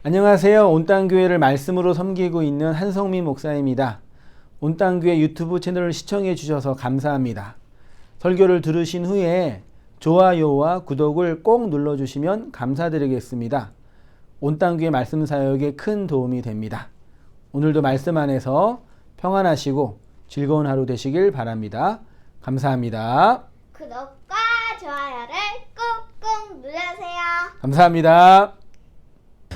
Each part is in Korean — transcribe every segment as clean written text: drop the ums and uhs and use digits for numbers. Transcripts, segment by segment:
안녕하세요. 온땅교회를 말씀으로 섬기고 있는 한성민 목사입니다. 온땅교회 유튜브 채널을 시청해 주셔서 감사합니다. 설교를 들으신 후에 좋아요와 구독을 꼭 눌러주시면 감사드리겠습니다. 온땅교회 말씀 사역에 큰 도움이 됩니다. 오늘도 말씀 안에서 평안하시고 즐거운 하루 되시길 바랍니다. 감사합니다. 구독과 좋아요를 꾹꾹 눌러주세요. 감사합니다.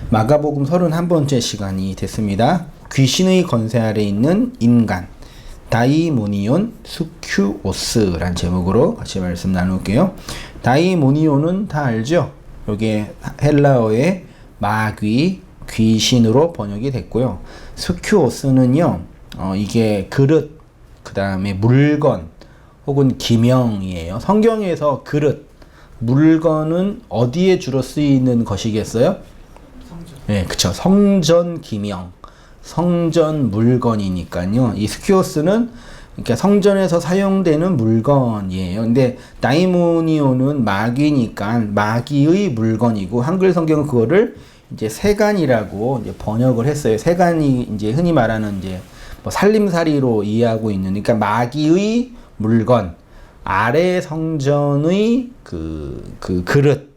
마가복음 31번째 시간이 됐습니다. 귀신의 권세 아래 있는 인간, 다이모니온 수큐오스란 제목으로 같이 말씀 나눌게요. 다이모니온은 다 알죠? 이게 헬라어의 마귀, 귀신으로 번역이 됐고요. 수큐오스는요, 이게 그릇, 그 다음에 물건, 혹은 기명이에요. 성경에서 그릇, 물건은 어디에 주로 쓰이는 것이겠어요? 네, 그쵸. 성전 기명, 성전 물건이니까요. 이 스키오스는 그러니까 성전에서 사용되는 물건이에요. 근데 다이모니오는 마귀니까 마귀의 물건이고, 한글 성경은 그거를 이제 세간이라고 이제 번역을 했어요. 세간이 이제 흔히 말하는 이제 뭐 살림살이로 이해하고 있는, 그러니까 마귀의 물건, 아래 성전의 그 그릇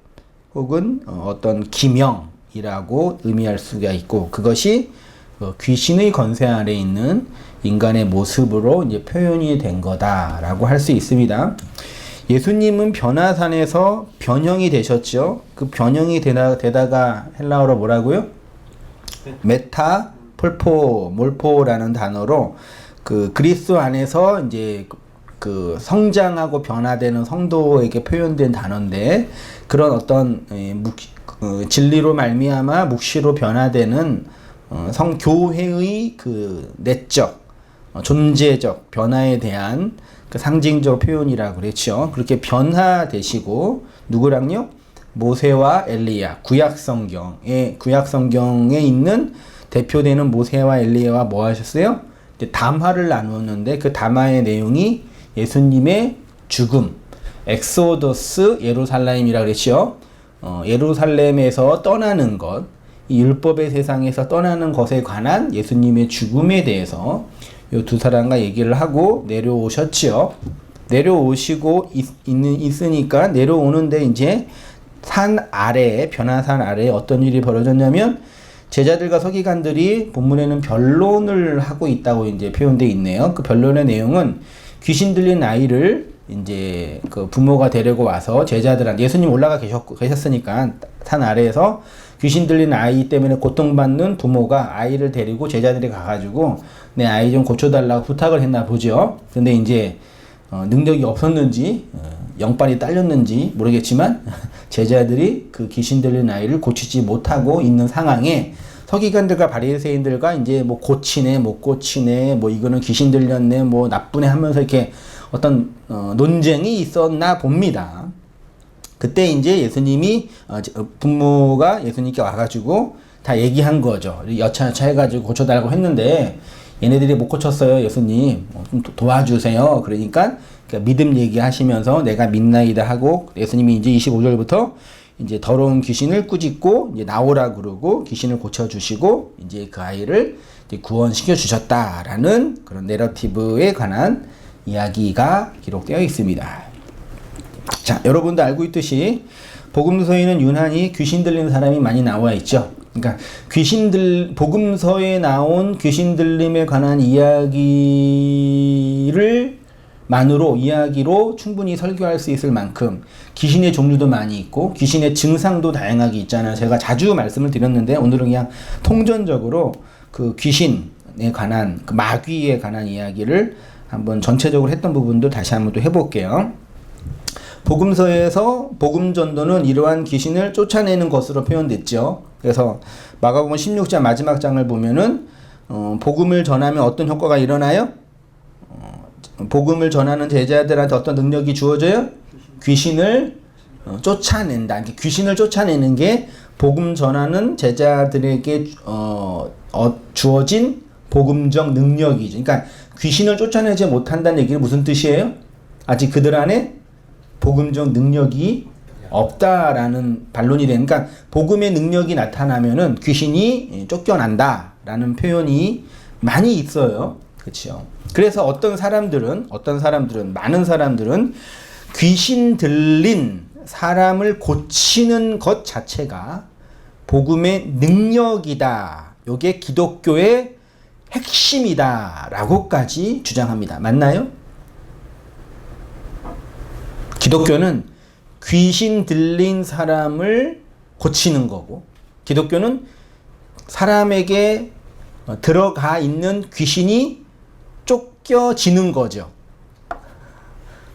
혹은 어떤 기명이라고 의미할 수가 있고, 그것이 귀신의 권세 아래 있는 인간의 모습으로 이제 표현이 된 거다라고 할 수 있습니다. 예수님은 변화산에서 변형이 되셨죠. 그 변형이 되다가 헬라어로 뭐라고요? 몰포라는 단어로 그 그리스도 안에서 이제 그 성장하고 변화되는 성도에게 표현된 단어인데, 그런 어떤 진리로 말미암아 묵시로 변화되는 성교회의 그 내적, 존재적 변화에 대한 그 상징적 표현이라고 그랬죠. 그렇게 변화되시고, 누구랑요? 모세와 엘리야, 구약성경에 있는 대표되는 모세와 엘리야와 뭐 하셨어요? 담화를 나누었는데, 그 담화의 내용이 예수님의 죽음, 엑소더스 예루살렘이라고 그랬죠. 예루살렘에서 떠나는 것, 이 율법의 세상에서 떠나는 것에 관한 예수님의 죽음에 대해서 이 두 사람과 얘기를 하고 내려오셨지요. 내려오시고 있으니까 내려오는데 이제 산 아래에, 변화산 아래에 어떤 일이 벌어졌냐면, 제자들과 서기관들이 본문에는 변론을 하고 있다고 이제 표현되어 있네요. 그 변론의 내용은 귀신 들린 아이를 이제 그 부모가 데리고 와서 제자들한테, 예수님 올라가 계셨으니까 산 아래에서 귀신 들린 아이 때문에 고통받는 부모가 아이를 데리고 제자들이 가가지고 내 아이 좀 고쳐달라고 부탁을 했나 보죠. 근데 이제 능력이 없었는지 영빨이 딸렸는지 모르겠지만 제자들이 그 귀신 들린 아이를 고치지 못하고 있는 상황에 서기관들과 바리새인들과 이제 뭐 고치네 못 고치네, 뭐 이거는 귀신 들렸네, 뭐 나쁘네 하면서 이렇게 어떤 논쟁이 있었나 봅니다. 그때 이제 예수님이 부모가 예수님께 와가지고 다 얘기한 거죠. 여차여차 해가지고 고쳐달라고 했는데 얘네들이 못 고쳤어요. 예수님 좀 도와주세요. 그러니까 믿음 얘기하시면서 내가 믿나이다 하고, 예수님이 이제 25절부터 이제 더러운 귀신을 꾸짖고 이제 나오라 그러고 귀신을 고쳐주시고 이제 그 아이를 이제 구원시켜 주셨다라는 그런 내러티브에 관한 이야기가 기록되어 있습니다. 자, 여러분도 알고 있듯이 복음서에는 유난히 귀신 들린 사람이 많이 나와 있죠. 그러니까 복음서에 나온 귀신 들림에 관한 이야기로 충분히 설교할 수 있을 만큼 귀신의 종류도 많이 있고 귀신의 증상도 다양하게 있잖아요. 제가 자주 말씀을 드렸는데, 오늘은 그냥 통전적으로 그 귀신에 관한, 그 마귀에 관한 이야기를 한번 전체적으로 했던 부분도 다시 한번 또 해볼게요. 복음서에서 복음 전도는 이러한 귀신을 쫓아내는 것으로 표현됐죠. 그래서 마가복음 16장 마지막 장을 보면은 복음을 전하면 어떤 효과가 일어나요? 복음을 전하는 제자들한테 어떤 능력이 주어져요? 귀신을 쫓아낸다. 귀신을 쫓아내는 게 복음 전하는 제자들에게 주어진 복음적 능력이죠. 그러니까 귀신을 쫓아내지 못한다는 얘기는 무슨 뜻이에요? 아직 그들 안에 복음적 능력이 없다라는 반론이 되는, 그러니까 복음의 능력이 나타나면은 귀신이 쫓겨난다라는 표현이 많이 있어요. 그렇죠. 그래서 어떤 사람들은 많은 사람들은 귀신 들린 사람을 고치는 것 자체가 복음의 능력이다. 요게 기독교의 핵심이다라고까지 주장합니다. 맞나요? 기독교는 귀신 들린 사람을 고치는 거고, 기독교는 사람에게 들어가 있는 귀신이 쫓겨지는 거죠.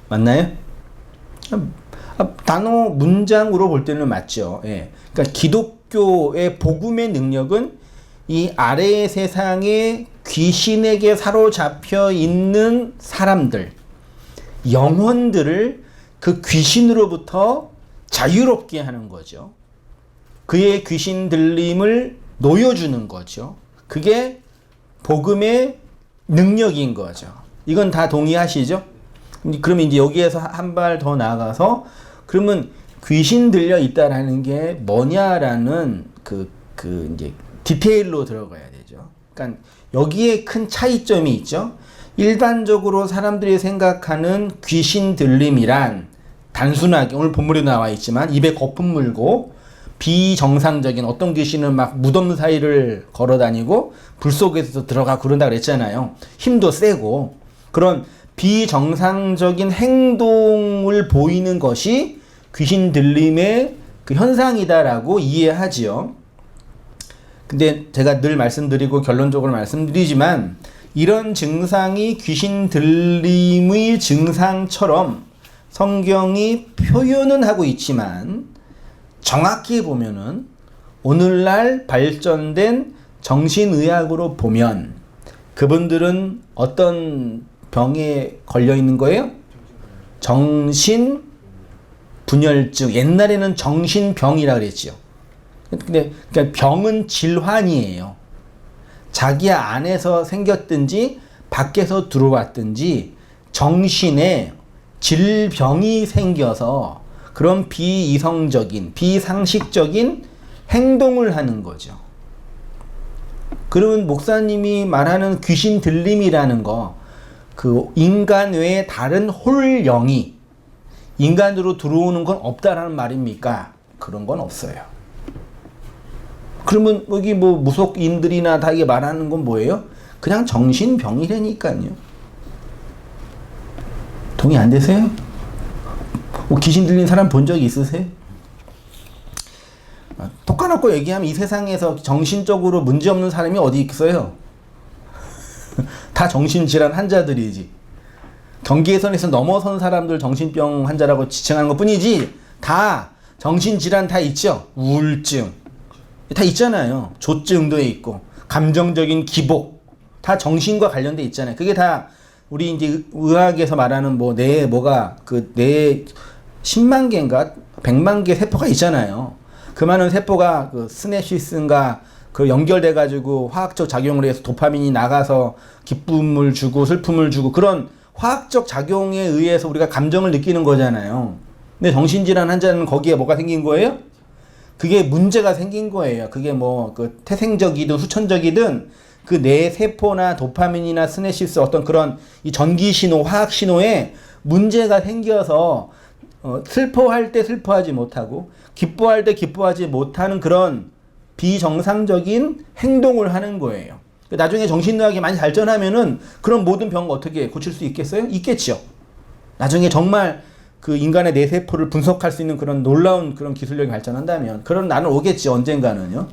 맞나요? 단어 문장으로 볼 때는 맞죠. 예. 그러니까 기독교의 복음의 능력은 이 아래의 세상에 귀신에게 사로잡혀 있는 사람들, 영혼들을 그 귀신으로부터 자유롭게 하는 거죠. 그의 귀신 들림을 놓여주는 거죠. 그게 복음의 능력인 거죠. 이건 다 동의하시죠? 그러면 이제 여기에서 한 발 더 나아가서, 그러면 귀신 들려 있다라는 게 뭐냐라는 이제 디테일로 들어가야 되죠. 그러니까 여기에 큰 차이점이 있죠. 일반적으로 사람들이 생각하는 귀신 들림이란 단순하게 오늘 본문에 나와 있지만 입에 거품 물고 비정상적인, 어떤 귀신은 막 무덤 사이를 걸어 다니고 불 속에서 들어가 그런다 그랬잖아요. 힘도 세고 그런 비정상적인 행동을 보이는 것이 귀신 들림의 그 현상이다라고 이해하지요. 근데 제가 늘 말씀드리고 결론적으로 말씀드리지만, 이런 증상이 귀신 들림의 증상처럼 성경이 표현은 하고 있지만, 정확히 보면은 오늘날 발전된 정신의학으로 보면 그분들은 어떤 병에 걸려 있는 거예요? 정신분열증. 옛날에는 정신병이라 그랬지요. 근데 그러니까 병은 질환이에요. 자기 안에서 생겼든지 밖에서 들어왔든지 정신에 질병이 생겨서 그런 비이성적인, 비상식적인 행동을 하는 거죠. 그러면 목사님이 말하는 귀신 들림이라는 거, 그 인간 외에 다른 홀영이 인간으로 들어오는 건 없다라는 말입니까? 그런 건 없어요. 그러면 여기 뭐 무속인들이나 다 이게 말하는 건 뭐예요? 그냥 정신병이라니까요. 동의 안 되세요? 귀신 들린 사람 본 적이 있으세요? 똑같고 얘기하면 이 세상에서 정신적으로 문제없는 사람이 어디 있어요? 다 정신질환 환자들이지. 경계선에서 넘어선 사람들 정신병 환자라고 지칭하는 것 뿐이지, 다 정신질환 다 있죠. 우울증 다 있잖아요. 조증도 있고 감정적인 기복 다 정신과 관련돼 있잖아요. 그게 다 우리 이제 의학에서 말하는 뭐 뇌에 뭐가 그 뇌에 10만 개인가 100만 개 세포가 있잖아요. 그 많은 세포가 그 스냅시스인가 그 연결돼 가지고 화학적 작용을 해서 도파민이 나가서 기쁨을 주고 슬픔을 주고 그런 화학적 작용에 의해서 우리가 감정을 느끼는 거잖아요. 근데 정신질환 환자는 거기에 뭐가 생긴 거예요? 그게 문제가 생긴 거예요. 그게 뭐 그 태생적이든 후천적이든 그 뇌 세포나 도파민이나 스네시스 어떤 그런 이 전기 신호, 화학 신호에 문제가 생겨서 슬퍼할 때 슬퍼하지 못하고 기뻐할 때 기뻐하지 못하는 그런 비정상적인 행동을 하는 거예요. 나중에 정신의학이 많이 발전하면은 그런 모든 병을 어떻게 고칠 수 있겠어요? 있겠죠. 나중에 정말 그 인간의 뇌세포를 분석할 수 있는 그런 놀라운 그런 기술력이 발전한다면 그런 날은 오겠지, 언젠가는요.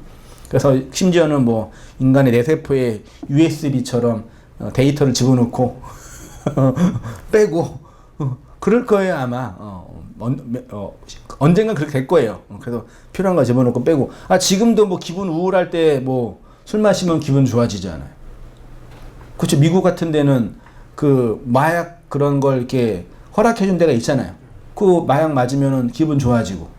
그래서 심지어는 뭐 인간의 뇌세포에 USB처럼 데이터를 집어넣고 빼고 그럴 거예요 아마. 언젠간 그렇게 될 거예요. 그래서 필요한 거 집어넣고 빼고. 지금도 뭐 기분 우울할 때 뭐 술 마시면 기분 좋아지잖아요. 그렇죠. 미국 같은 데는 그 마약 그런 걸 이렇게 허락해 준 데가 있잖아요. 그 마약 맞으면은 기분 좋아지고.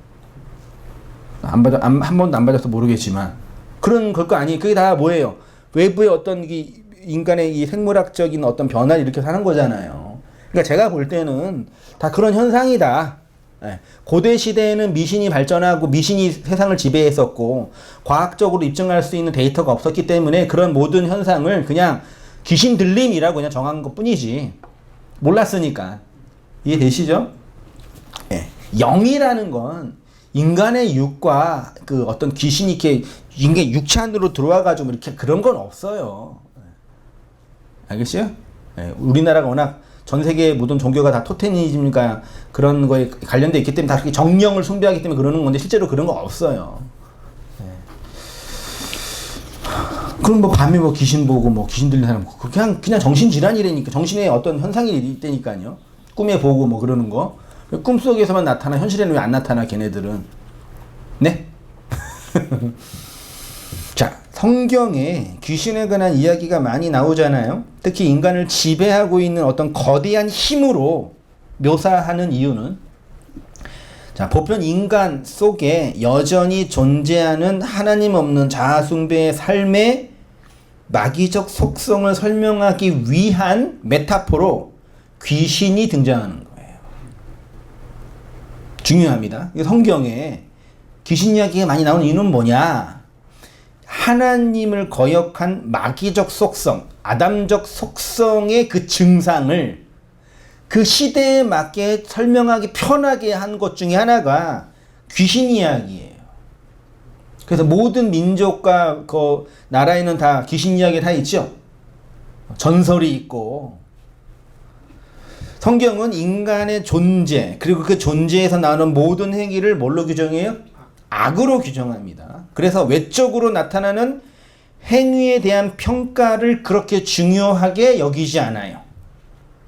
한 번도 안 맞아서 모르겠지만 그런 거 아니. 그게 다 뭐예요? 외부의 어떤 인간의 이 생물학적인 어떤 변화를 일으켜서 하는 거잖아요. 그러니까 제가 볼 때는 다 그런 현상이다. 예. 고대 시대에는 미신이 발전하고 미신이 세상을 지배했었고 과학적으로 입증할 수 있는 데이터가 없었기 때문에 그런 모든 현상을 그냥 귀신 들림이라고 그냥 정한 것 뿐이지 몰랐으니까. 이해되시죠? 예. 영이라는 건 인간의 육과 그 어떤 귀신이 이렇게 인간 육체 안으로 들어와가지고 이렇게 그런 건 없어요. 알겠어요? 예. 우리나라가 워낙 전 세계 모든 종교가 다 토테미즘과 그런 거에 관련돼 있기 때문에 다 그렇게 정령을 숭배하기 때문에 그러는 건데 실제로 그런 거 없어요. 예. 그럼 뭐 밤에 뭐 귀신 보고 뭐 귀신 들리는 사람 그냥 정신 질환이라니까 정신에 어떤 현상이 있다니까요. 꿈에 보고 뭐 그러는 거 꿈속에서만 나타나 현실에는 왜 안 나타나 걔네들은. 네? 자, 성경에 귀신에 관한 이야기가 많이 나오잖아요. 특히 인간을 지배하고 있는 어떤 거대한 힘으로 묘사하는 이유는 자, 보편 인간 속에 여전히 존재하는 하나님 없는 자아숭배의 삶의 마귀적 속성을 설명하기 위한 메타포로 귀신이 등장하는 거예요. 중요합니다. 성경에 귀신 이야기가 많이 나오는 이유는 뭐냐? 하나님을 거역한 마귀적 속성, 아담적 속성의 그 증상을 그 시대에 맞게 설명하기 편하게 한 것 중에 하나가 귀신 이야기예요. 그래서 모든 민족과 그 나라에는 다 귀신 이야기 다 있죠. 전설이 있고. 성경은 인간의 존재 그리고 그 존재에서 나오는 모든 행위를 뭘로 규정해요? 악으로 규정합니다. 그래서 외적으로 나타나는 행위에 대한 평가를 그렇게 중요하게 여기지 않아요.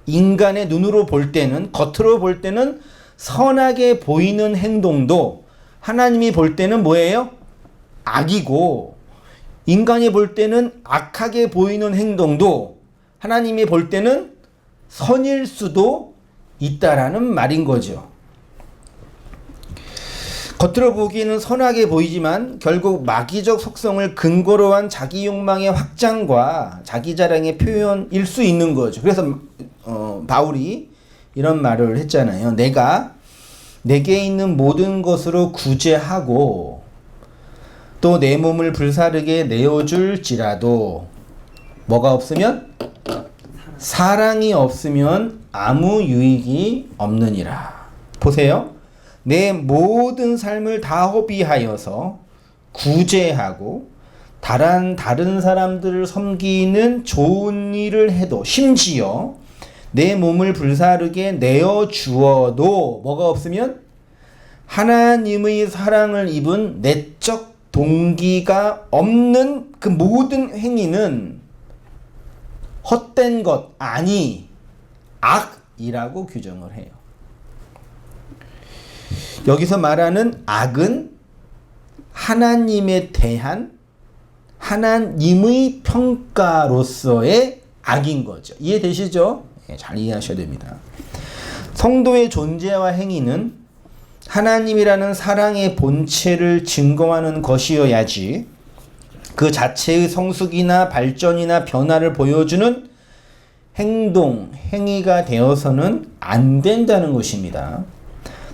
인간의 눈으로 볼 때는, 겉으로 볼 때는 선하게 보이는 행동도 하나님이 볼 때는 뭐예요? 악이고, 인간이 볼 때는 악하게 보이는 행동도 하나님이 볼 때는 선일 수도 있다라는 말인 거죠. 겉으로 보기에는 선하게 보이지만 결국 마귀적 속성을 근거로 한 자기 욕망의 확장과 자기 자랑의 표현일 수 있는 거죠. 그래서 바울이 이런 말을 했잖아요. 내가 내게 있는 모든 것으로 구제하고 또 내 몸을 불사르게 내어줄지라도 뭐가 없으면? 사랑이 없으면 아무 유익이 없느니라. 보세요. 내 모든 삶을 다 허비하여서 구제하고 다른 사람들을 섬기는 좋은 일을 해도 심지어 내 몸을 불사르게 내어주어도 뭐가 없으면 하나님의 사랑을 입은 내적 동기가 없는 그 모든 행위는 헛된 것 아니 악이라고 규정을 해요. 여기서 말하는 악은 하나님에 대한 하나님의 평가로서의 악인 거죠. 이해되시죠? 네, 잘 이해하셔야 됩니다. 성도의 존재와 행위는 하나님이라는 사랑의 본체를 증거하는 것이어야지 그 자체의 성숙이나 발전이나 변화를 보여주는 행동, 행위가 되어서는 안 된다는 것입니다.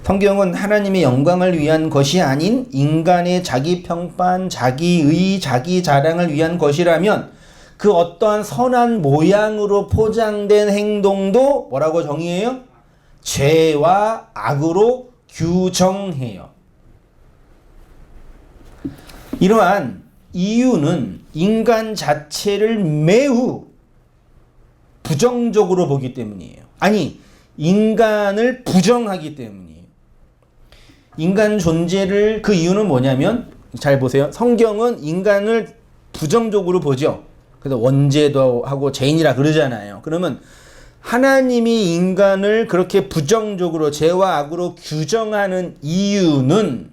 성경은 하나님의 영광을 위한 것이 아닌 인간의 자기 평판, 자기의, 자기 자랑을 위한 것이라면 그 어떠한 선한 모양으로 포장된 행동도 뭐라고 정의해요? 죄와 악으로 규정해요. 이러한 이유는 인간 자체를 매우 부정적으로 보기 때문이에요. 아니, 인간을 부정하기 때문이에요. 인간 존재를 그 이유는 뭐냐면 잘 보세요. 성경은 인간을 부정적으로 보죠. 그래서 원죄도 하고 죄인이라 그러잖아요. 그러면 하나님이 인간을 그렇게 부정적으로 죄와 악으로 규정하는 이유는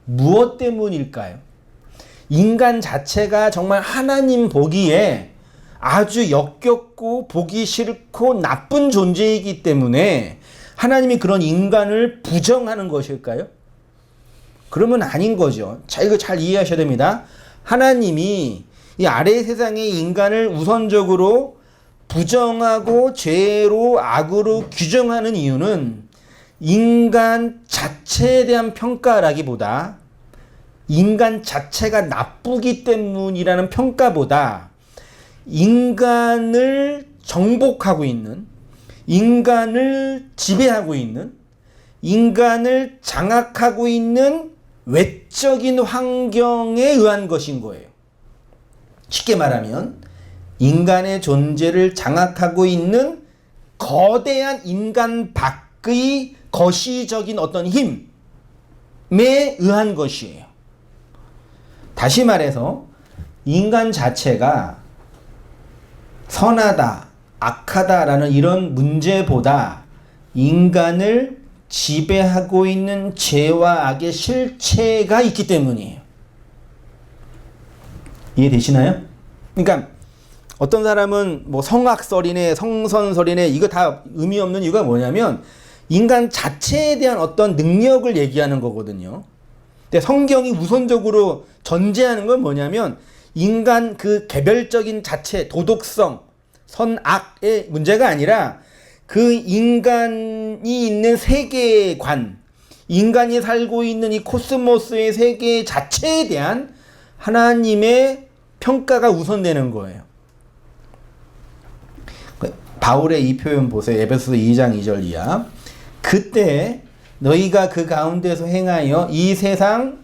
무엇 때문일까요? 인간 자체가 정말 하나님 보기에 아주 역겹고 보기 싫고 나쁜 존재이기 때문에 하나님이 그런 인간을 부정하는 것일까요? 그러면 아닌 거죠. 자, 이거 잘 이해하셔야 됩니다. 하나님이 이 아래 세상의 인간을 우선적으로 부정하고 죄로 악으로 규정하는 이유는 인간 자체에 대한 평가라기보다 인간 자체가 나쁘기 때문이라는 평가보다 인간을 정복하고 있는, 인간을 지배하고 있는, 인간을 장악하고 있는 외적인 환경에 의한 것인 거예요. 쉽게 말하면 인간의 존재를 장악하고 있는 거대한 인간 밖의 거시적인 어떤 힘에 의한 것이에요. 다시 말해서 인간 자체가 선하다, 악하다라는 이런 문제보다 인간을 지배하고 있는 죄와 악의 실체가 있기 때문이에요. 이해되시나요? 그러니까 어떤 사람은 뭐 성악설이네, 성선설이네, 이거 다 의미 없는 이유가 뭐냐면 인간 자체에 대한 어떤 능력을 얘기하는 거거든요. 근데 성경이 우선적으로 전제하는 건 뭐냐면 인간 그 개별적인 자체, 도덕성, 선악의 문제가 아니라 그 인간이 있는 세계관, 인간이 살고 있는 이 코스모스의 세계 자체에 대한 하나님의 평가가 우선되는 거예요. 바울의 이 표현 보세요. 에베소서 2장 2절 이하. 그때 너희가 그 가운데서 행하여 이 세상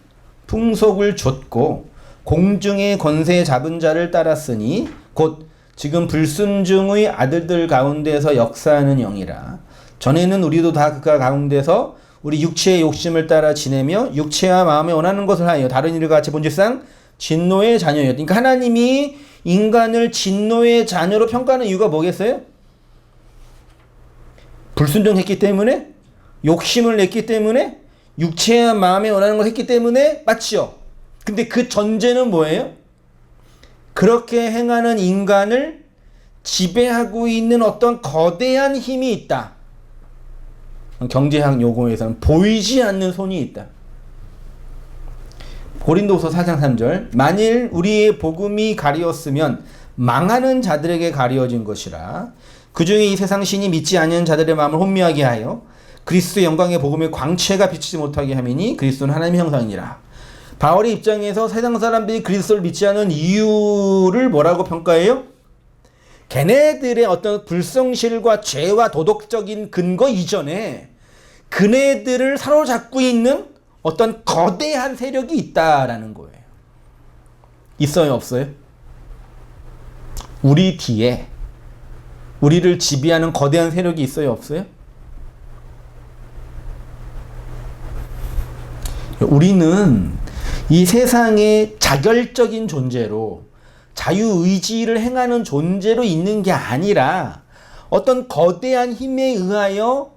풍속을 좇고 공중의 권세 잡은 자를 따랐으니 곧 지금 불순종의 아들들 가운데서 역사하는 영이라. 전에는 우리도 다 그 가운데서 우리 육체의 욕심을 따라 지내며 육체와 마음에 원하는 것을 하여 다른 일과 같이 본질상 진노의 자녀였다. 그러니까 하나님이 인간을 진노의 자녀로 평가하는 이유가 뭐겠어요? 불순종했기 때문에, 욕심을 냈기 때문에, 육체와 마음에 원하는 걸 했기 때문에, 맞죠? 근데 그 전제는 뭐예요? 그렇게 행하는 인간을 지배하고 있는 어떤 거대한 힘이 있다. 경제학 용어에서는 보이지 않는 손이 있다. 고린도후서 4장 3절. 만일 우리의 복음이 가리웠으면 망하는 자들에게 가리워진 것이라. 그 중에 이 세상 신이 믿지 않는 자들의 마음을 혼미하게 하여 그리스도의 영광의 복음의 광채가 비치지 못하게 함이니 그리스도는 하나님의 형상이니라. 바울의 입장에서 세상 사람들이 그리스도를 믿지 않는 이유를 뭐라고 평가해요? 걔네들의 어떤 불성실과 죄와 도덕적인 근거 이전에 그네들을 사로잡고 있는 어떤 거대한 세력이 있다라는 거예요. 있어요, 없어요? 우리 뒤에 우리를 지배하는 거대한 세력이 있어요, 없어요? 우리는 이 세상의 자결적인 존재로 자유의지를 행하는 존재로 있는 게 아니라 어떤 거대한 힘에 의하여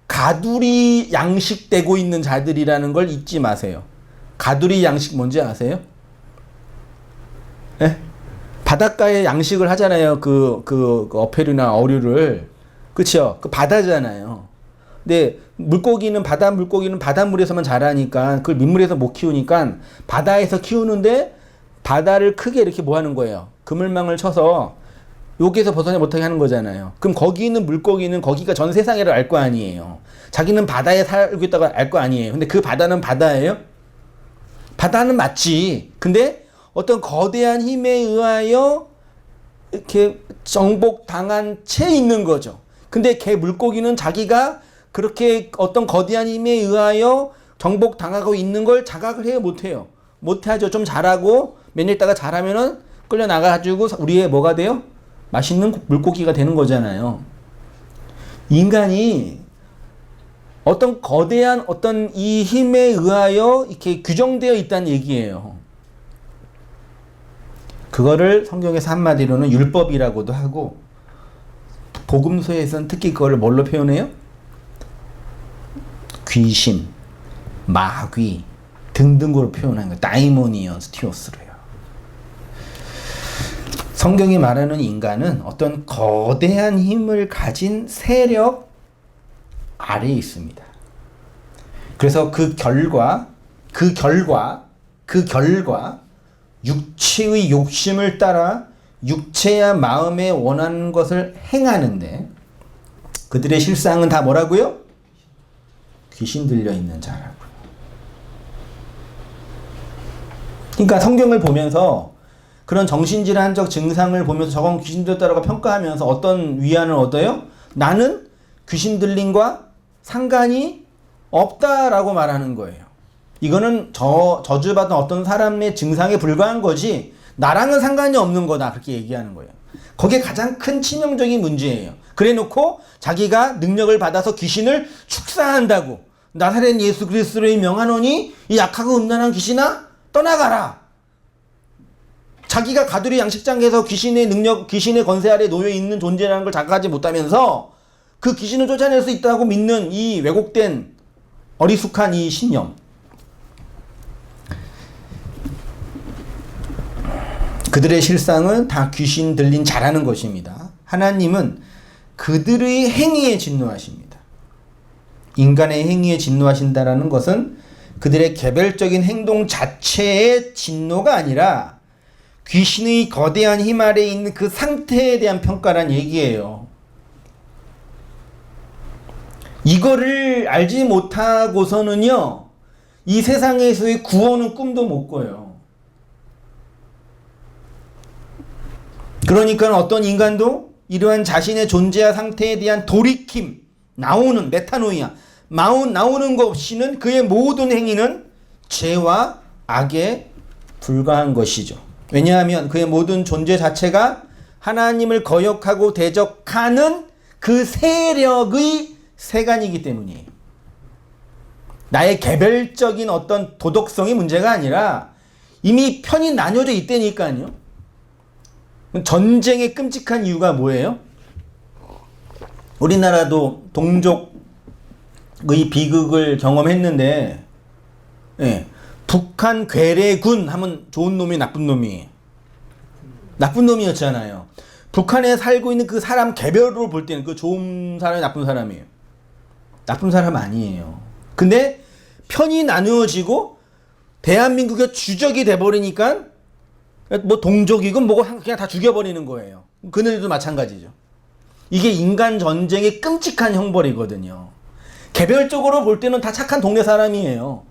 가두리 양식되고 있는 자들이라는 걸 잊지 마세요. 가두리 양식 뭔지 아세요? 네? 바닷가에 양식을 하잖아요. 그 어패류나 어류를. 그쵸? 그 바다잖아요. 근데 바다 물고기는 바닷물에서만 자라니까 그걸 민물에서 못 키우니까 바다에서 키우는데 바다를 크게 이렇게 뭐 하는 거예요? 그물망을 쳐서 여기에서 벗어나지 못하게 하는 거잖아요. 그럼 거기 있는 물고기는 거기가 전 세상이라고 알 거 아니에요. 자기는 바다에 살고 있다고 알 거 아니에요. 근데 그 바다는 바다예요? 바다는 맞지. 근데 어떤 거대한 힘에 의하여 이렇게 정복당한 채 있는 거죠. 근데 걔 물고기는 자기가 그렇게 어떤 거대한 힘에 의하여 정복당하고 있는 걸 자각을 해요, 못해요? 못하죠. 좀 잘하고 몇 년 있다가 잘하면은 끌려나가가지고 우리의 뭐가 돼요? 맛있는 물고기가 되는 거잖아요. 인간이 어떤 거대한 어떤 이 힘에 의하여 이렇게 규정되어 있다는 얘기예요. 그거를 성경에서 한마디로는 율법이라고도 하고 복음서에서는 특히 그거를 뭘로 표현해요? 귀신, 마귀 등등으로 표현한 거예요. 다이모니언스 티오스로요. 성경이 말하는 인간은 어떤 거대한 힘을 가진 세력 아래에 있습니다. 그래서 그 결과 육체의 욕심을 따라 육체야 마음에 원하는 것을 행하는데 그들의 실상은 다 뭐라고요? 귀신 들려 있는 자라고요. 그러니까 성경을 보면서 그런 정신질환적 증상을 보면서 저건 귀신 들렸다라고 평가하면서 어떤 위안을 얻어요? 나는 귀신 들림과 상관이 없다라고 말하는 거예요. 이거는 저주받은 어떤 사람의 증상에 불과한 거지 나랑은 상관이 없는 거다, 그렇게 얘기하는 거예요. 거기에 가장 큰 치명적인 문제예요. 그래 놓고 자기가 능력을 받아서 귀신을 축사한다고, 나사렛 예수 그리스도의 명하노니 이 약하고 음란한 귀신아 떠나가라. 자기가 가두리 양식장에서 귀신의 능력, 귀신의 권세 아래 놓여 있는 존재라는 걸 자각하지 못하면서 그 귀신을 쫓아낼 수 있다고 믿는 이 왜곡된 어리숙한 이 신념. 그들의 실상은 다 귀신 들린 자라는 것입니다. 하나님은 그들의 행위에 진노하십니다. 인간의 행위에 진노하신다라는 것은 그들의 개별적인 행동 자체의 진노가 아니라 귀신의 거대한 힘 아래에 있는 그 상태에 대한 평가란 얘기예요. 이거를 알지 못하고서는요, 이 세상에서의 구원은 꿈도 못 꿔요. 그러니까 어떤 인간도 이러한 자신의 존재와 상태에 대한 돌이킴, 나오는 메타노이아, 나오는 것 없이는 그의 모든 행위는 죄와 악에 불과한 것이죠. 왜냐하면 그의 모든 존재 자체가 하나님을 거역하고 대적하는 그 세력의 세간이기 때문이에요. 나의 개별적인 어떤 도덕성이 문제가 아니라 이미 편이 나뉘어져 있다니까요. 전쟁의 끔찍한 이유가 뭐예요? 우리나라도 동족의 비극을 경험했는데, 예, 북한 괴뢰군 하면 좋은 놈이 나쁜 놈이, 나쁜 놈이었잖아요. 북한에 살고 있는 그 사람 개별로 볼 때는 그 좋은 사람이 나쁜 사람이에요. 나쁜 사람 아니에요. 근데 편이 나누어지고 대한민국의 주적이 돼버리니까 뭐 동족이건 뭐고 그냥 다 죽여버리는 거예요. 그들도 마찬가지죠. 이게 인간 전쟁의 끔찍한 형벌이거든요. 개별적으로 볼 때는 다 착한 동네 사람이에요.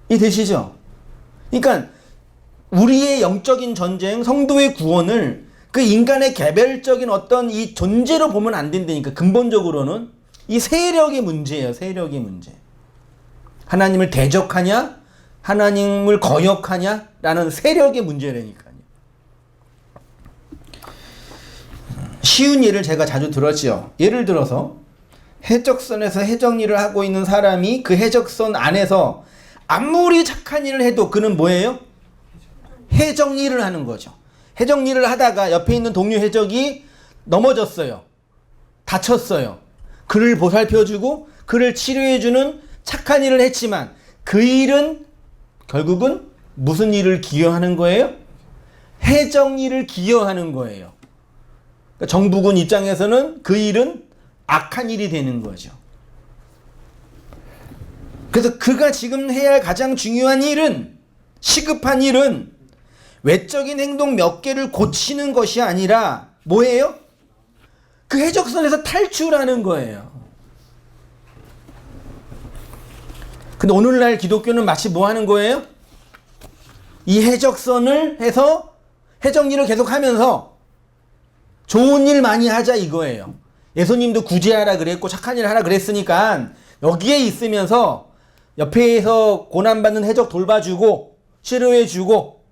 이해되시죠? 그러니까 우리의 영적인 전쟁, 성도의 구원을 그 인간의 개별적인 어떤 이 존재로 보면 안 된다니까. 근본적으로는 이 세력의 문제예요. 세력의 문제. 하나님을 대적하냐, 하나님을 거역하냐라는 세력의 문제라니까요. 쉬운 예를 제가 자주 들었죠. 예를 들어서 해적선에서 해적 일을 하고 있는 사람이 그 해적선 안에서 아무리 착한 일을 해도 그는 뭐예요? 해적 일을 하는 거죠. 해적 일을 하다가 옆에 있는 동료 해적이 넘어졌어요. 다쳤어요. 그를 보살펴주고 그를 치료해주는 착한 일을 했지만 그 일은 결국은 무슨 일을 기여하는 거예요? 해적 일을 기여하는 거예요. 그러니까 정부군 입장에서는 그 일은 악한 일이 되는 거죠. 그래서 그가 지금 해야 할 가장 중요한 일은, 시급한 일은 외적인 행동 몇 개를 고치는 것이 아니라 뭐예요? 그 해적선에서 탈출하는 거예요. 근데 오늘날 기독교는 마치 뭐 하는 거예요? 이 해적선을 해서 해적 일을 계속 하면서 좋은 일 많이 하자 이거예요. 예수님도 구제하라 그랬고 착한 일 하라 그랬으니까 여기에 있으면서 옆에서 고난받는 해적 돌봐주고 치료해주고